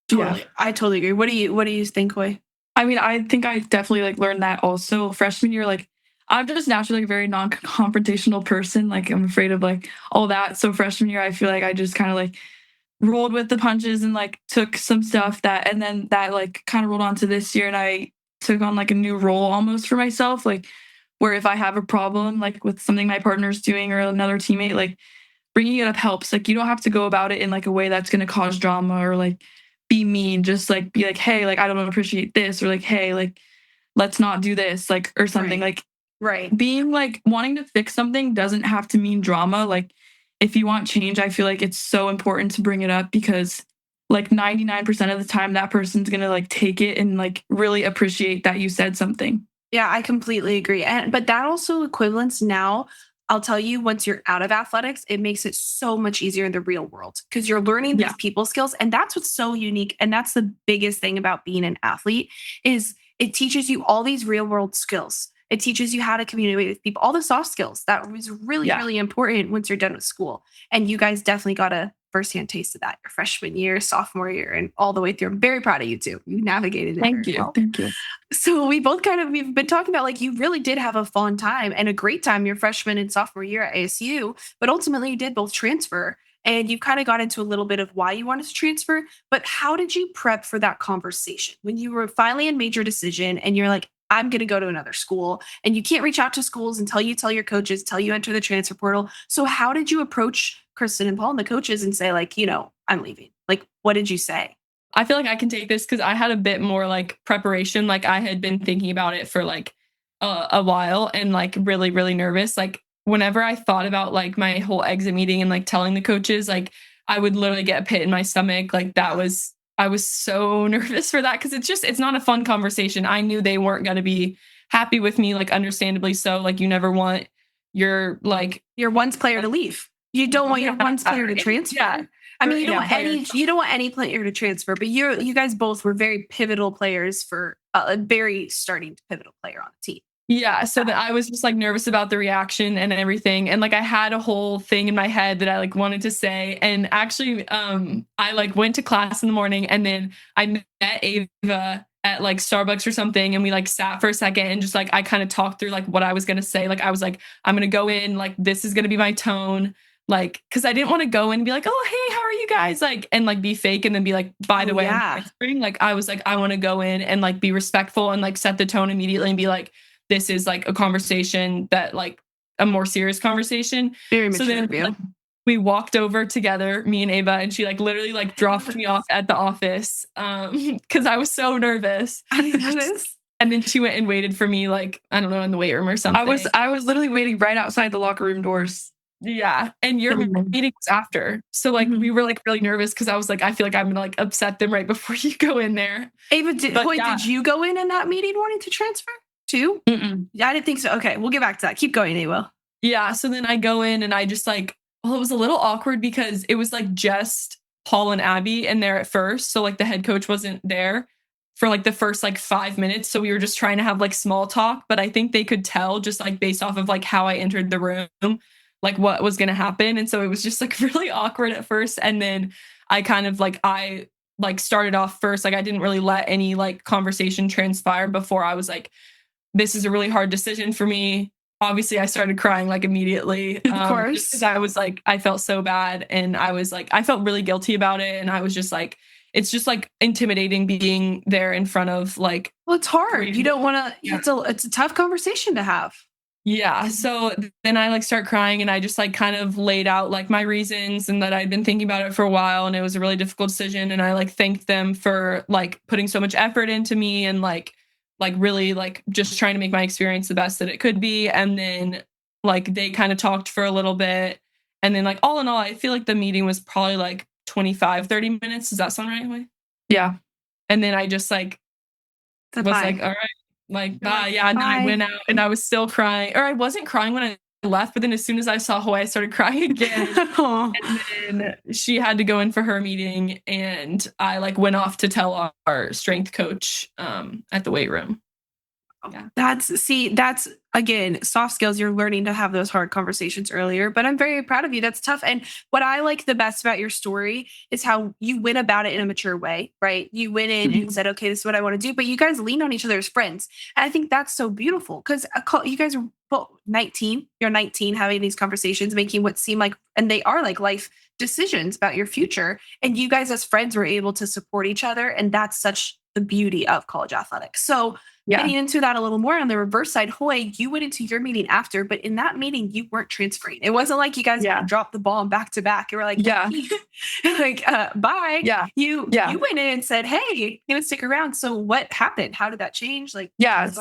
Totally. I totally agree. What do you think, Hoy? I mean, I think I definitely like learned that also freshman year. Like I'm just naturally like a very non-confrontational person. Like I'm afraid of like all that. So freshman year, I feel like I just kind of like rolled with the punches and like took some stuff that, and then that like kind of rolled on to this year, and I took on like a new role almost for myself, like where if I have a problem like with something my partner's doing or another teammate, like bringing it up helps. Like you don't have to go about it in like a way that's going to cause drama or like be mean. Just like be like, hey, like I don't appreciate this, or like, hey, like let's not do this, like, or something. Like being like wanting to fix something doesn't have to mean drama. Like if you want change, I feel like it's so important to bring it up because like 99% of the time that person's going to like take it and like really appreciate that you said something. Yeah, I completely agree. But that also equivalents now, I'll tell you, once you're out of athletics, it makes it so much easier in the real world because you're learning these people skills. And that's what's so unique. And that's the biggest thing about being an athlete is it teaches you all these real world skills. It teaches you how to communicate with people, all the soft skills. That was really, really important once you're done with school. And you guys definitely got a firsthand taste of that your freshman year, sophomore year, and all the way through. I'm very proud of you too. You navigated it. Thank you. Well. Thank you. So we've been talking about like you really did have a fun time and a great time your freshman and sophomore year at ASU, but ultimately you did both transfer. And you kind of got into a little bit of why you wanted to transfer, but how did you prep for that conversation when you were finally in major decision and you're like, I'm going to go to another school, and you can't reach out to schools until you tell your coaches, till you enter the transfer portal. So how did you approach Kristen and Paul and the coaches and say like, I'm leaving? Like, what did you say? I feel like I can take this because I had a bit more like preparation. Like I had been thinking about it for like a while and like really, really nervous. Like whenever I thought about like my whole exit meeting and like telling the coaches, like I would literally get a pit in my stomach. Like I was so nervous for that because it's not a fun conversation. I knew they weren't going to be happy with me, like understandably so. Like you never want your once player to leave. You don't want your once player to transfer. Yeah. I mean, you don't want any player to transfer, but you guys both were very pivotal players for a very starting pivotal player on the team. Yeah, so that I was just like nervous about the reaction and everything. And like I had a whole thing in my head that I like wanted to say. And actually I like went to class in the morning and then I met Ava at like Starbucks or something and we like sat for a second and just like I kind of talked through like what I was going to say. Like I was like I'm going to go in like this is going to be my tone. Like cuz I didn't want to go in and be like, "Oh, hey, how are you guys?" like and like be fake and then be like, "By the way, I'm transferring." Like I was like I want to go in and like be respectful and like set the tone immediately and be like this is like a conversation that like a more serious conversation. Very mature. So then like, we walked over together, me and Ava, and she like literally like dropped me off at the office because I was so nervous. I didn't know this. And then she went and waited for me like, I don't know, in the weight room or something. I was literally waiting right outside the locker room doors. Yeah. And your meeting was after. So like we were like really nervous because I was like, I feel like I'm gonna like upset them right before you go in there. Ava, did you go in that meeting wanting to transfer? Too? Yeah, I didn't think so. Okay, we'll get back to that. Keep going, Ava. Yeah, so then I go in and I just like, well, it was a little awkward because it was like just Paul and Abby in there at first. So like the head coach wasn't there for like the first like 5 minutes. So we were just trying to have like small talk, but I think they could tell just like based off of like how I entered the room, like what was going to happen. And so it was just like really awkward at first. And then I kind of like, I like started off first. Like I didn't really let any like conversation transpire before I was like, this is a really hard decision for me. Obviously, I started crying like immediately. Of course. Because I was like, I felt so bad and I was like, I felt really guilty about it. And I was just like, it's just like intimidating being there in front of like. Well, it's hard. You don't want to, it's a tough conversation to have. Yeah. So then I like start crying and I just like kind of laid out like my reasons and that I'd been thinking about it for a while and it was a really difficult decision. And I like thanked them for like putting so much effort into me and like really like just trying to make my experience the best that it could be. And then like they kind of talked for a little bit. And then like all in all, I feel like the meeting was probably like 25-30 minutes. Does that sound right, Hoy? Yeah. And then I just like was like, all right, like, bye. Yeah. And then I went out and I was still crying. Or I wasn't crying when I left, but then as soon as I saw Hoy, I started crying again. And then she had to go in for her meeting and I like went off to tell our strength coach at the weight room. Yeah. That's again, soft skills. You're learning to have those hard conversations earlier, but I'm very proud of you. That's tough. And what I like the best about your story is how you went about it in a mature way, right? You went in and said, okay, this is what I want to do, but you guys leaned on each other as friends. And I think that's so beautiful because you guys are both 19, you're 19 having these conversations, making what seem like, and they are like life decisions about your future. And you guys as friends were able to support each other. And that's such the beauty of college athletics. So getting into that a little more on the reverse side, Hoy, you went into your meeting after, but in that meeting, you weren't transferring. It wasn't like you guys dropped the ball back to back. You were like, bye. Yeah. You went in and said, hey, you would stick around. So what happened? How did that change? Like,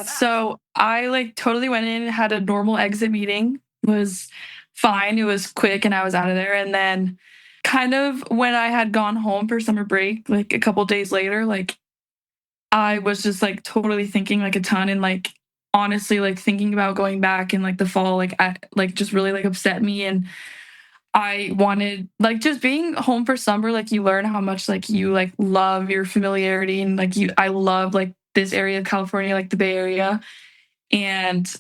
so I like totally went in and had a normal exit meeting. It was fine. It was quick and I was out of there. And then kind of when I had gone home for summer break, like a couple days later, like I was just like totally thinking like a ton and like honestly like thinking about going back in like the fall, like just really like upset me. And I wanted like just being home for summer, like you learn how much like you like love your familiarity and like I love like this area of California, like the Bay Area. And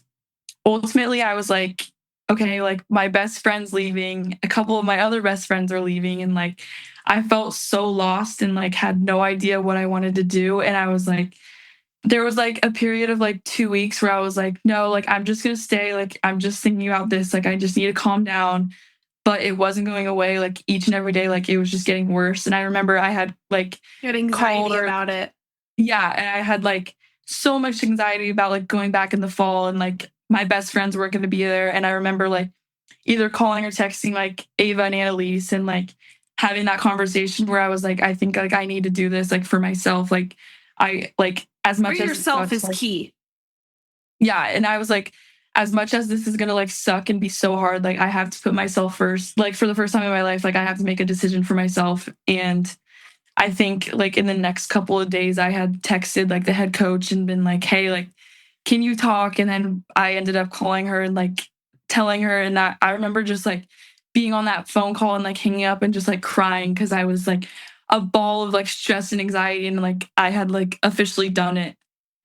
ultimately I was like, okay, like my best friend's leaving, a couple of my other best friends are leaving. And like, I felt so lost and like had no idea what I wanted to do. And I was like, there was like a period of like 2 weeks where I was like, no, like I'm just going to stay. Like, I'm just thinking about this. Like, I just need to calm down. But it wasn't going away. Like each and every day, like it was just getting worse. And I remember I had like anxiety about it. Yeah. And I had like so much anxiety about like going back in the fall and like my best friends weren't going to be there. And I remember like either calling or texting like Ava and Annalise and like having that conversation where I was like, I think like I need to do this like for myself. Like I like as much for as yourself is like, key. Yeah. And I was like, as much as this is going to like suck and be so hard, like I have to put myself first. Like for the first time in my life, like I have to make a decision for myself. And I think like in the next couple of days, I had texted like the head coach and been like, hey, like, can you talk? And then I ended up calling her and like telling her. And that I remember just like being on that phone call and like hanging up and just like crying because I was like a ball of like stress and anxiety and like I had like officially done it.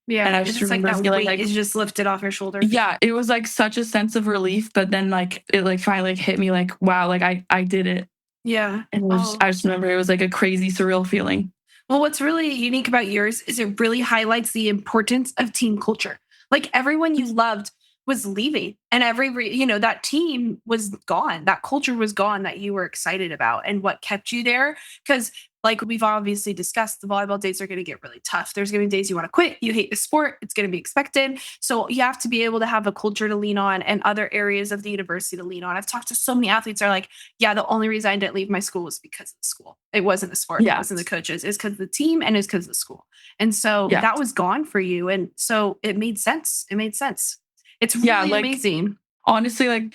And Yeah. I It's just just like remember that feeling weight like, is just lifted off your shoulders. yeah, it was like such a sense of relief, but then like it like finally like, hit me like, wow, like I did it. Yeah. And it was, Oh. I just remember it was like a crazy surreal feeling. Well, what's really unique about yours is it really highlights the importance of team culture. Like everyone you loved was leaving, and that team was gone. That culture was gone that you were excited about, and what kept you there. Because, like we've obviously discussed, the volleyball days are going to get really tough. There's going to be days you want to quit, you hate the sport, it's going to be expected. So you have to be able to have a culture to lean on and other areas of the university to lean on. I've talked to so many athletes that are like, yeah, the only reason I didn't leave my school was because of the school. It wasn't the sport, it Yeah. wasn't the coaches, it's because of the team and it's because of the school. And so Yeah. that was gone for you. And so it made sense. It made sense. It's really Yeah, like, amazing. honestly, like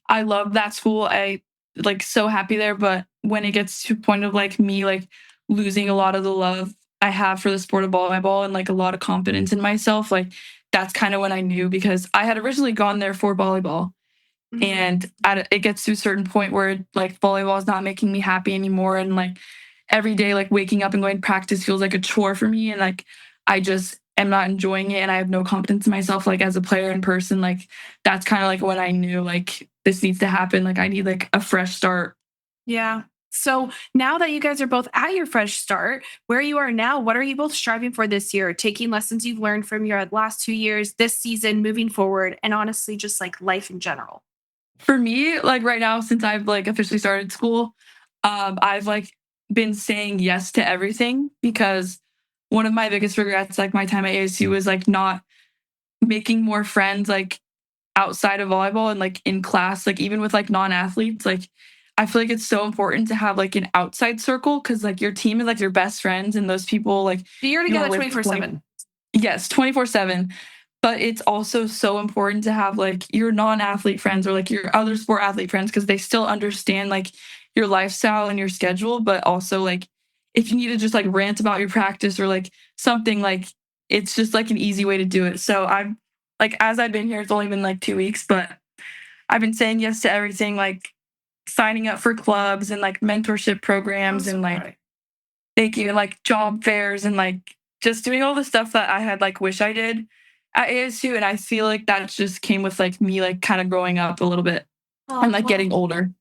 I love that school. I like so happy there, but when it gets to a point of like me like losing a lot of the love I have for the sport of volleyball and like a lot of confidence in myself, like that's kind of when I knew because I had originally gone there for volleyball. Mhm. And it gets to a certain point where like volleyball is not making me happy anymore. And like every day, like waking up and going to practice feels like a chore for me. And like I just am not enjoying it. And I have no confidence in myself, like as a player in person. Like that's kind of like when I knew like this needs to happen. Like I need like a fresh start. Yeah. So now that you guys are both at your fresh start, where you are now, what are you both striving for this year? Taking lessons you've learned from your last 2 years, this season, moving forward, and honestly, just like life in general. For me, like right now, since I've like officially started school, I've like been saying yes to everything because one of my biggest regrets, like my time at ASU, was like not making more friends like outside of volleyball and like in class, like even with like non-athletes. Like I feel like it's so important to have like an outside circle because like your team is like your best friends and those people like You're you together know with 24/7. yes 24/7. But it's also so important to have like your non-athlete friends or like your other sport athlete friends because they still understand like your lifestyle and your schedule, but also like if you need to just like rant about your practice or like something, like it's just like an easy way to do it. So I'm like as I've been here, it's only been like 2 weeks, but I've been saying yes to everything, like signing up for clubs and like mentorship I'm programs so and like proud. thank you, and like job fairs and like just doing all the stuff that I had like wish I did at ASU. And I feel like that just came with like me like kind of growing up a little bit and Oh, like well, getting older.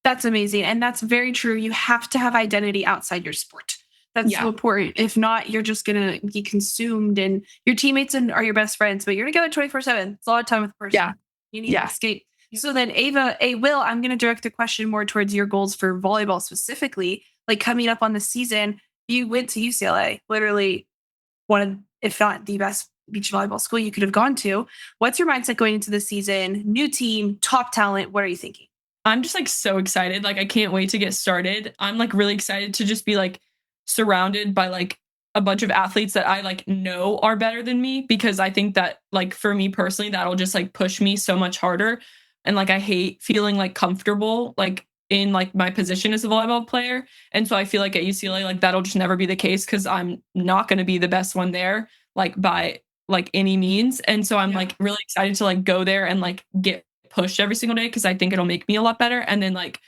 that's amazing. And that's very true. You have to have identity outside your sport. That's so Yeah. important. If not, you're just going to be consumed and your teammates are your best friends, but you're together 24/7. It's a lot of time with the person. Yeah. You need to Yeah. escape. So then, Ava, Will, I'm going to direct the question more towards your goals for volleyball specifically. Like coming up on the season, you went to UCLA, literally one of, if not the best beach volleyball school you could have gone to. What's your mindset going into the season? New team, top talent. What are you thinking? I'm just like so excited. Like I can't wait to get started. I'm like really excited to just be like surrounded by like a bunch of athletes that I like know are better than me because I think that like for me personally that'll just like push me so much harder. And like I hate feeling like comfortable like in like my position as a volleyball player. And so I feel like at UCLA like that'll just never be the case cuz I'm not going to be the best one there like by like any means. And so I'm Yeah. like really excited to like go there and like get pushed every single day because I think it'll make me a lot better. And then like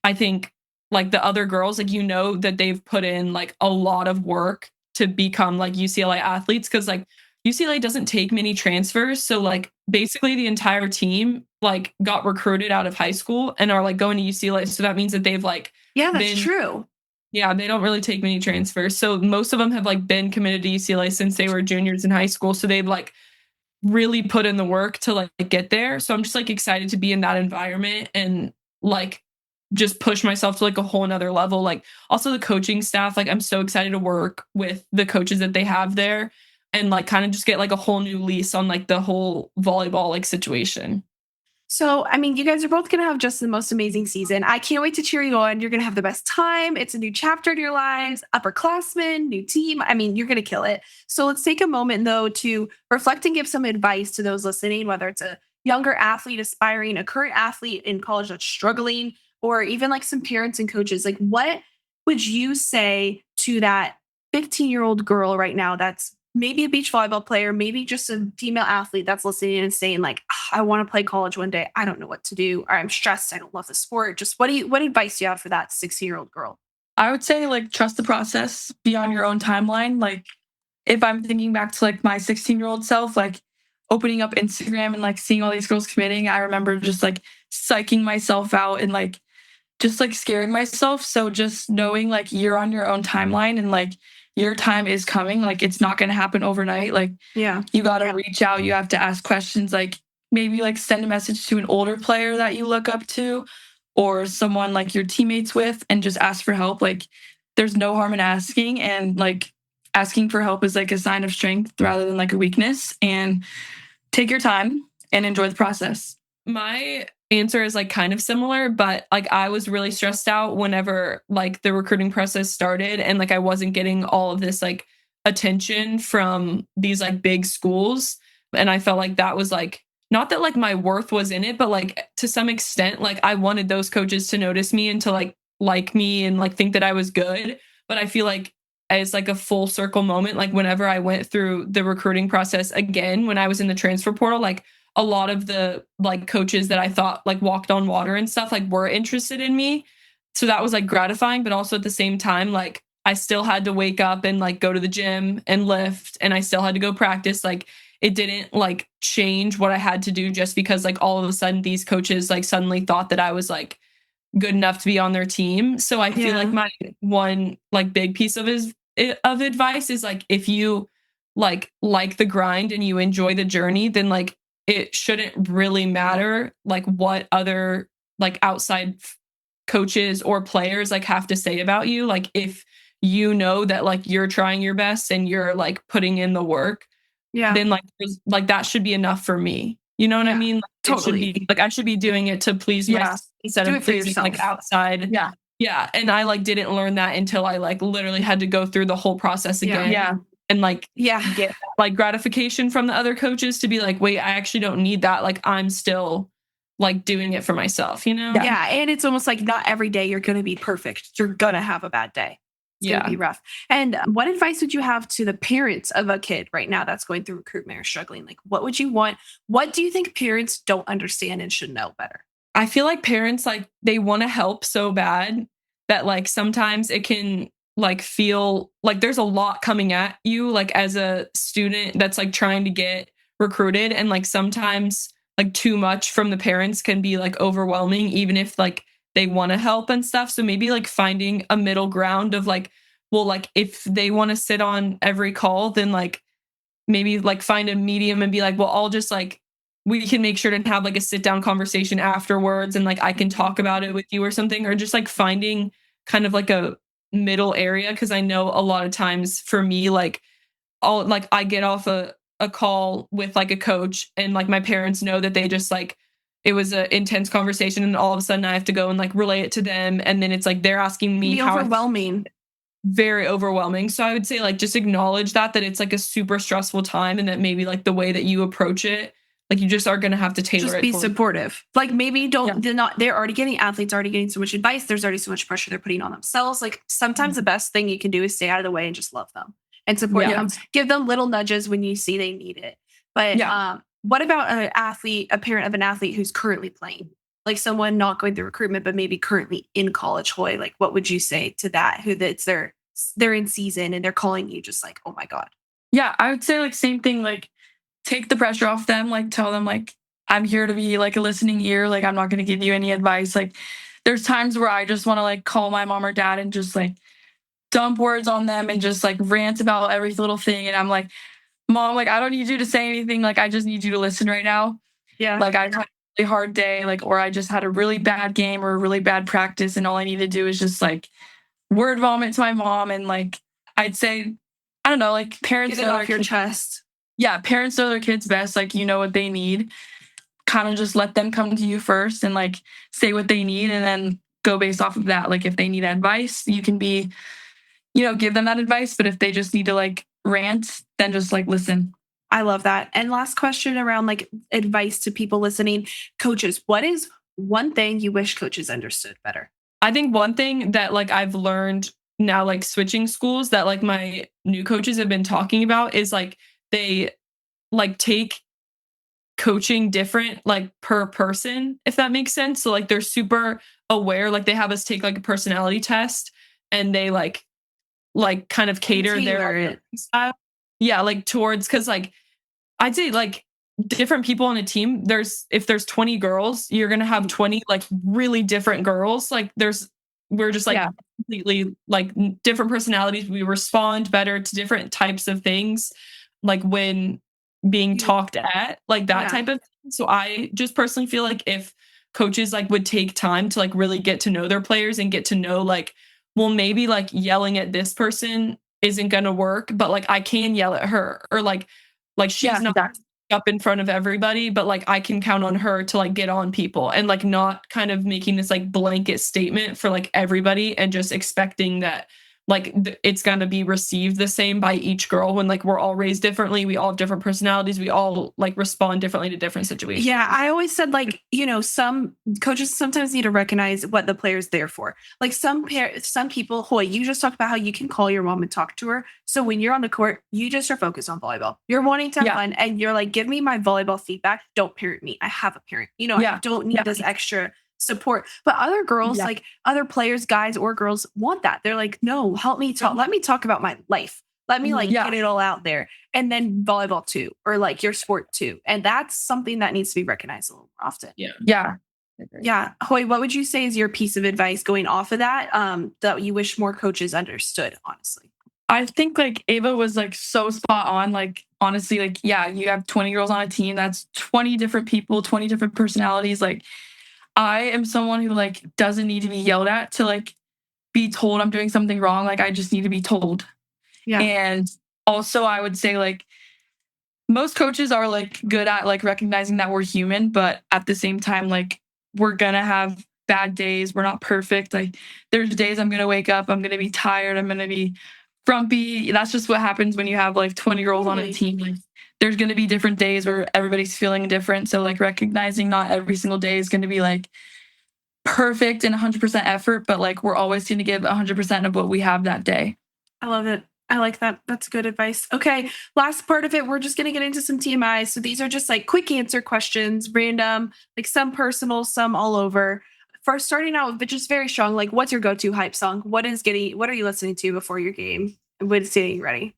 I think like the other girls, like that they've put in like a lot of work to become like UCLA athletes because like UCLA doesn't take many transfers. So like basically the entire team like got recruited out of high school and are like going to UCLA. So that means that they've like Yeah, that's been true. yeah, they don't really take many transfers. So most of them have like been committed to UCLA since they were juniors in high school. So they've like really put in the work to like get there. So I'm just like excited to be in that environment and like just push myself to like a whole nother level. Like also the coaching staff, like I'm so excited to work with the coaches that they have there and like kind of just get like a whole new lease on like the whole volleyball like situation. So, I mean, you guys are both going to have just the most amazing season. I can't wait to cheer you on. You're going to have the best time. It's a new chapter in your lives, upperclassmen, new team. I mean, you're going to kill it. So, let's take a moment, though, to reflect and give some advice to those listening, whether it's a younger athlete aspiring, a current athlete in college that's struggling, or even like some parents and coaches. Like, what would you say to that 15-year-old girl right now that's maybe a beach volleyball player, maybe just a female athlete that's listening and saying like, I want to play college one day. I don't know what to do, or I'm stressed. I don't love the sport. Just what advice do you have for that 16-year-old girl? I would say like trust the process, be on your own timeline. Like if I'm thinking back to like my 16-year-old self, like opening up Instagram and like seeing all these girls committing, I remember just like psyching myself out and like just like scaring myself. So just knowing like you're on your own timeline and like your time is coming, like it's not going to happen overnight. Like you got to reach out, you have to ask questions, like maybe like send a message to an older player that you look up to or someone like your teammates with and just ask for help. Like there's no harm in asking, and like asking for help is like a sign of strength rather than like a weakness. And take your time and enjoy the process. My answer is like kind of similar, but like I was really stressed out whenever like the recruiting process started and like I wasn't getting all of this like attention from these like big schools. And I felt like that was like, not that like my worth was in it, but like to some extent, like I wanted those coaches to notice me and to like me and like think that I was good. But I feel like as like a full circle moment, like whenever I went through the recruiting process again, when I was in the transfer portal, like a lot of the like coaches that I thought like walked on water and stuff like were interested in me. So that was like gratifying, but also at the same time, like I still had to wake up and like go to the gym and lift, and I still had to go practice. Like it didn't like change what I had to do just because like all of a sudden these coaches like suddenly thought that I was like good enough to be on their team. So I feel like my one like big piece of advice is like if you like the grind and you enjoy the journey, then like it shouldn't really matter like what other like outside coaches or players like have to say about you. Like if you know that like you're trying your best and you're like putting in the work, then like that should be enough for me. You know what I mean? Like, totally. It should be like I should be doing it to please myself instead of pleasing like outside. Yeah. And I like didn't learn that until I like literally had to go through the whole process again. And like get like gratification from the other coaches to be like, wait, I actually don't need that. Like I'm still like doing it for myself, you know? Yeah. And it's almost like not every day you're going to be perfect. You're going to have a bad day. It's going to be rough. And what advice would you have to the parents of a kid right now that's going through recruitment or struggling? Like, what would you want? What do you think parents don't understand and should know better? I feel like parents, like they want to help so bad that like sometimes it can like feel like there's a lot coming at you, like as a student that's like trying to get recruited. And like sometimes like too much from the parents can be like overwhelming, even if like they want to help and stuff. So maybe like finding a middle ground of like, well, like if they want to sit on every call, then like maybe like find a medium and be like, well, I'll just like, we can make sure to have like a sit down conversation afterwards and like I can talk about it with you or something, or just like finding kind of like a middle area. Cause I know a lot of times for me, like I get off a call with like a coach and like my parents know that they just like, it was an intense conversation and all of a sudden I have to go and like relay it to them. And then it's like, they're asking me how overwhelming. Very overwhelming. So I would say like, just acknowledge that it's like a super stressful time and that maybe like the way that you approach it, like you just are going to have to tailor it. Just be supportive. Like maybe they're already getting athletes, already getting so much advice. There's already so much pressure they're putting on themselves. Like sometimes the best thing you can do is stay out of the way and just love them and support them. Give them little nudges when you see they need it. But what about an athlete, a parent of an athlete who's currently playing? Like someone not going through recruitment, but maybe currently in college, Hoy, like what would you say to that? Who that's they're in season and they're calling you just like, oh my God. Yeah, I would say like same thing, like take the pressure off them, like tell them like, I'm here to be like a listening ear. Like I'm not going to give you any advice. Like there's times where I just want to like call my mom or dad and just like dump words on them and just like rant about every little thing. And I'm like, Mom, like I don't need you to say anything. Like I just need you to listen right now. Yeah. Like I had a really hard day, like, or I just had a really bad game or a really bad practice. And all I need to do is just like word vomit to my mom. And like, I'd say, I don't know, like parents get it off your chest. Yeah. Parents know their kids best. Like, you know what they need. Kind of just let them come to you first and like say what they need and then go based off of that. Like if they need advice, you can be, you know, give them that advice. But if they just need to like rant, then just like listen. I love that. And last question around like advice to people listening. Coaches, what is one thing you wish coaches understood better? I think one thing that like I've learned now like switching schools that like my new coaches have been talking about is like they like take coaching different like per person, if that makes sense. So like they're super aware, like they have us take like a personality test and they like kind of cater Tailor their it. style. Yeah, like towards because like I'd say like different people on a team, if there's 20 girls, you're gonna have 20 like really different girls. Like we're just like completely like different personalities. We respond better to different types of things, like when being talked at, like that type of thing. So I just personally feel like if coaches like would take time to like really get to know their players and get to know like, well, maybe like yelling at this person isn't gonna work, but like I can yell at her, or like she's not up in front of everybody, but like I can count on her to like get on people, and like not kind of making this like blanket statement for like everybody and just expecting that like it's going to be received the same by each girl, when like we're all raised differently, we all have different personalities, we all like respond differently to different situations. Yeah, I always said like, some coaches sometimes need to recognize what the player's there for. Like some people, Hoy, you just talked about how you can call your mom and talk to her. So when you're on the court, you just are focused on volleyball. You're wanting to have fun, and you're like, give me my volleyball feedback. Don't parent me. I have a parent. I don't need this extra support. But other girls, like other players, guys or girls, want that. They're like, no, help me talk. Let me talk about my life. Let me like get it all out there. And then volleyball too, or like your sport too. And that's something that needs to be recognized a little more often. Yeah. Hoy, what would you say is your piece of advice going off of that, that you wish more coaches understood, honestly? I think like Ava was like so spot on. Like honestly, like, yeah, you have 20 girls on a team. That's 20 different people, 20 different personalities. Like I am someone who like doesn't need to be yelled at to like be told I'm doing something wrong. Like I just need to be told. Yeah. And also I would say like most coaches are like good at like recognizing that we're human, but at the same time, like we're gonna have bad days. We're not perfect. Like there's days I'm gonna wake up, I'm gonna be tired, I'm gonna be grumpy. That's just what happens when you have like 20 girls on a team. Like there's gonna be different days where everybody's feeling different. So like recognizing not every single day is gonna be like perfect and 100% effort, but like we're always going to give 100% of what we have that day. I love it. I like that. That's good advice. Okay. Last part of it, we're just going to get into some TMI. So these are just like quick answer questions, random, like some personal, some all over. First, starting out with just very strong, like what's your go-to hype song? What are you listening to before your game? When it's getting ready?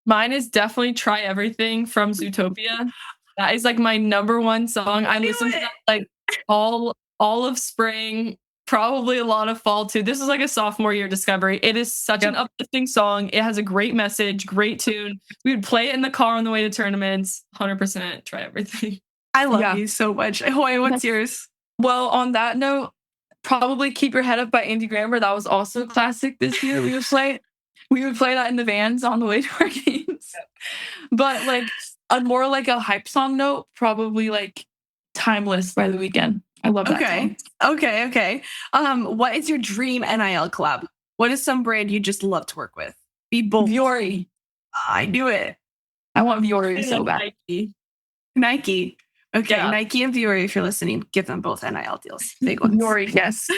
Mine is definitely Try Everything from Zootopia. That is like my number one song. I listen to that like all of spring, probably a lot of fall too. This is like a sophomore year discovery. It is such an uplifting song. It has a great message, great tune. We would play it in the car on the way to tournaments. 100% Try Everything. I love you so much. Hoy, what's yours? Well, on that note, probably Keep Your Head Up by Andy Grammer. That was also a classic this year. We would play that in the vans on the way to our games. But like a more like a hype song note, probably like Timeless by The Weeknd. I love that song. Okay. What is your dream NIL collab? What is some brand you just love to work with? Be bold. Viore. I knew it. I want Viore so bad. Nike. Okay, yeah. Nike and Viore, if you're listening, give them both NIL deals. Big ones. Viore, yes.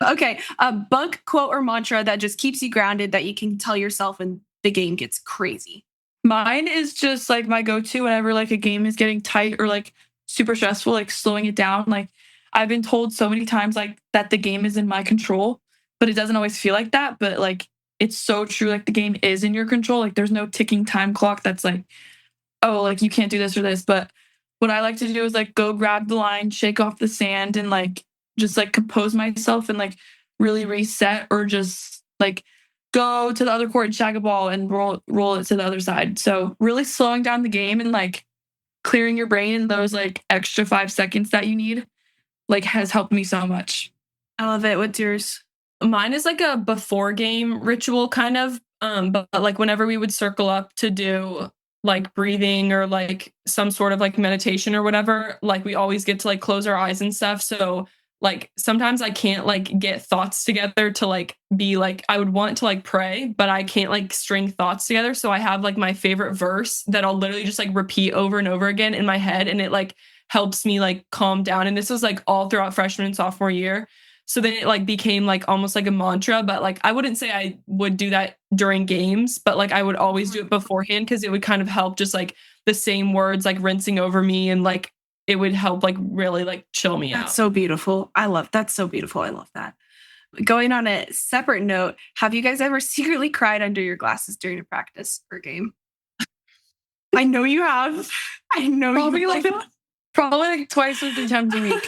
Okay, a book, quote, or mantra that just keeps you grounded that you can tell yourself when the game gets crazy. Mine is just like my go-to whenever like a game is getting tight or like super stressful, like slowing it down. Like I've been told so many times like that the game is in my control, but it doesn't always feel like that. But like it's so true. Like the game is in your control. Like there's no ticking time clock that's like, oh, like you can't do this or this. But what I like to do is like go grab the line, shake off the sand, and like just like compose myself and like really reset, or just like go to the other court and shag a ball and roll it to the other side. So really slowing down the game and like clearing your brain in those like extra 5 seconds that you need like has helped me so much. I love it. What's yours? Mine is like a before game ritual kind of, but like whenever we would circle up to do like breathing or like some sort of like meditation or whatever, like we always get to like close our eyes and stuff. So like sometimes I can't like get thoughts together to like be like, I would want to like pray, but I can't like string thoughts together. So I have like my favorite verse that I'll literally just like repeat over and over again in my head, and it like helps me like calm down. And this was like all throughout freshman and sophomore year. So then it like became like almost like a mantra, but like I wouldn't say I would do that during games, but like I would always do it beforehand because it would kind of help just like the same words like rinsing over me and like it would help like really like chill me That's out. so beautiful. That's so beautiful. I love that. Going on a separate note, have you guys ever secretly cried under your glasses during a practice or game? I know you have. I know Probably you like have. probably like twice or 3 times a week.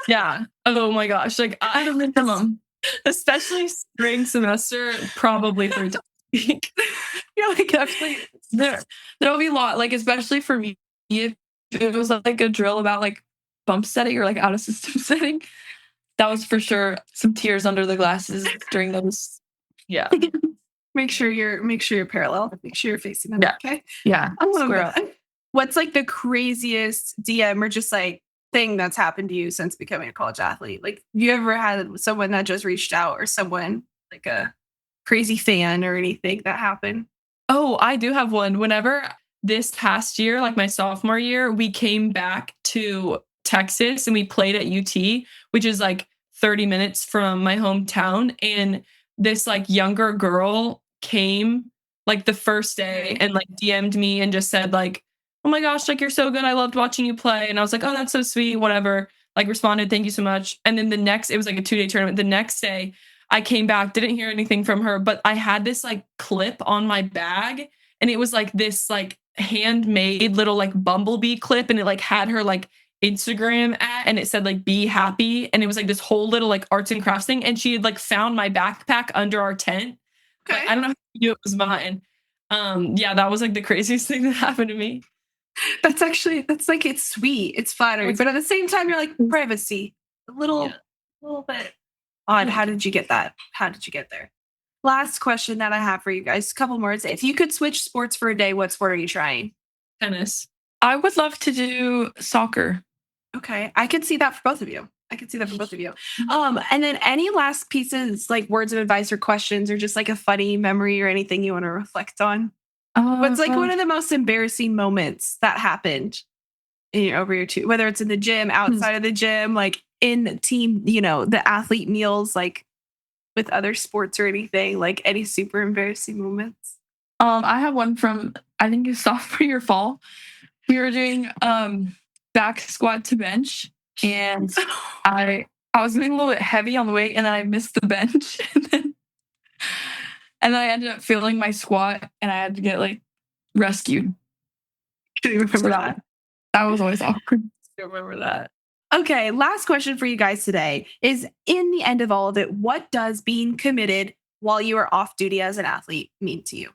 Yeah. Oh my gosh. Like At a minimum. especially spring semester, probably 3 times a week. Yeah, like actually there'll be a lot, like especially for me, if it was like a drill about like bump setting or like out of system setting, that was for sure some tears under the glasses during those. Yeah. Make sure you're parallel. Make sure you're facing them. Yeah. Okay. Yeah. Square up. What's like the craziest DM or just like thing that's happened to you since becoming a college athlete? Like, have you ever had someone that just reached out or someone like a crazy fan or anything that happened? Oh, I do have one. Whenever this past year, like my sophomore year, we came back to Texas and we played at UT, which is like 30 minutes from my hometown. And this like younger girl came like the first day and like DM'd me and just said like, "Oh my gosh, like you're so good. I loved watching you play." And I was like, "Oh, that's so sweet." Whatever. Like responded, "Thank you so much." And then it was like a 2-day tournament. The next day I came back, didn't hear anything from her, but I had this like clip on my bag and it was like this like handmade little like bumblebee clip and it like had her like Instagram at and it said like be happy and it was like this whole little like arts and crafts thing and she had like found my backpack under our tent. Okay. But I don't know how she knew it was mine. Yeah, that was like the craziest thing that happened to me. That's like it's sweet. It's flattering. But at the same time, you're like privacy. A little bit odd. How did you get that? How did you get there? Last question that I have for you guys. A couple more. If you could switch sports for a day, what sport are you trying? Tennis. I would love to do soccer. Okay. I could see that for both of you. And then any last pieces, like words of advice or questions, or just like a funny memory or anything you want to reflect on? What's like one of the most embarrassing moments that happened over your two, whether it's in the gym, outside of the gym, like in the team, the athlete meals, like with other sports or anything, like any super embarrassing moments? I have one from I think it's sophomore year fall. We were doing back squat to bench and I was getting a little bit heavy on the weight and then I missed the bench and then I ended up failing my squat and I had to get like rescued. Can you remember that? That was always awkward. I remember that. Okay, last question for you guys today is, in the end of all of it, what does being committed while you are off duty as an athlete mean to you?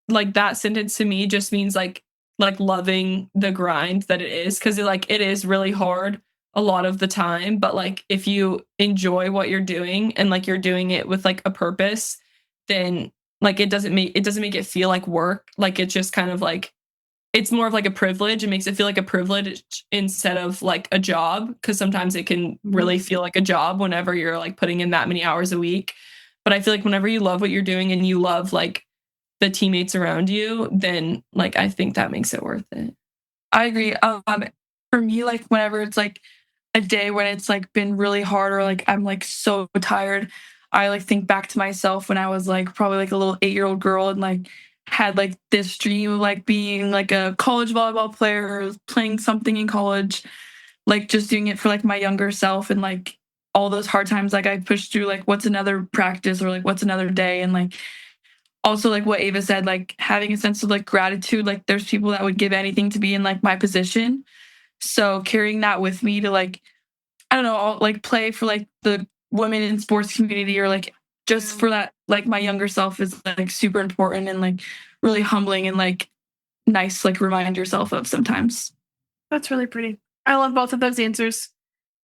Like that sentence to me just means like loving the grind that it is because it is really hard a lot of the time, but like if you enjoy what you're doing and like you're doing it with like a purpose, then like it doesn't make it feel like work. Like it's just kind of like it's more of like a privilege. It makes it feel like a privilege instead of like a job because sometimes it can really feel like a job whenever you're like putting in that many hours a week. But I feel like whenever you love what you're doing and you love like the teammates around you, then like I think that makes it worth it. I agree. For me, like whenever it's like a day when it's like been really hard or like I'm like so tired, I like think back to myself when I was like probably like a little 8-year-old girl and like had like this dream of like being like a college volleyball player or playing something in college, like just doing it for like my younger self and like all those hard times like I pushed through like what's another practice or like what's another day and like also like what Ava said, like having a sense of like gratitude, like there's people that would give anything to be in like my position. So carrying that with me to like, I don't know, I'll like play for like the women in sports community or like just for that, like my younger self is like super important and like really humbling and like nice, like remind yourself of sometimes. That's really pretty. I love both of those answers.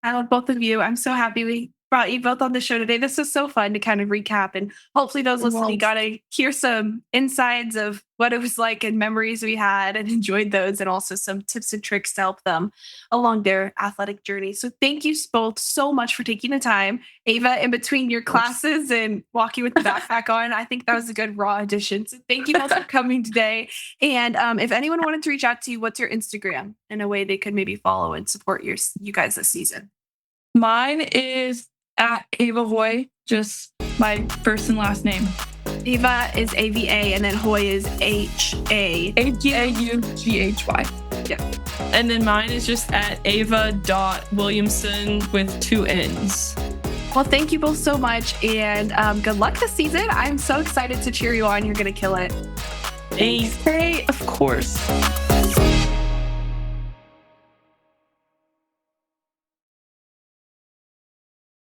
I love both of you. I'm so happy we brought you both on the show today. This is so fun to kind of recap, and hopefully those listening got to hear some insides of what it was like and memories we had and enjoyed those, and also some tips and tricks to help them along their athletic journey. So thank you both so much for taking the time. Ava, in between your classes and walking with the backpack on, I think that was a good raw addition. So thank you both for coming today. And if anyone wanted to reach out to you, what's your Instagram in a way they could maybe follow and support you guys this season? Mine is At Ava Hoy, just my first and last name. Ava is AVA, and then Hoy is HA. Haughy. And then mine is just at ava.williamson with 2 N's. Well, thank you both so much, and good luck this season. I'm so excited to cheer you on. You're going to kill it. Hey, of course.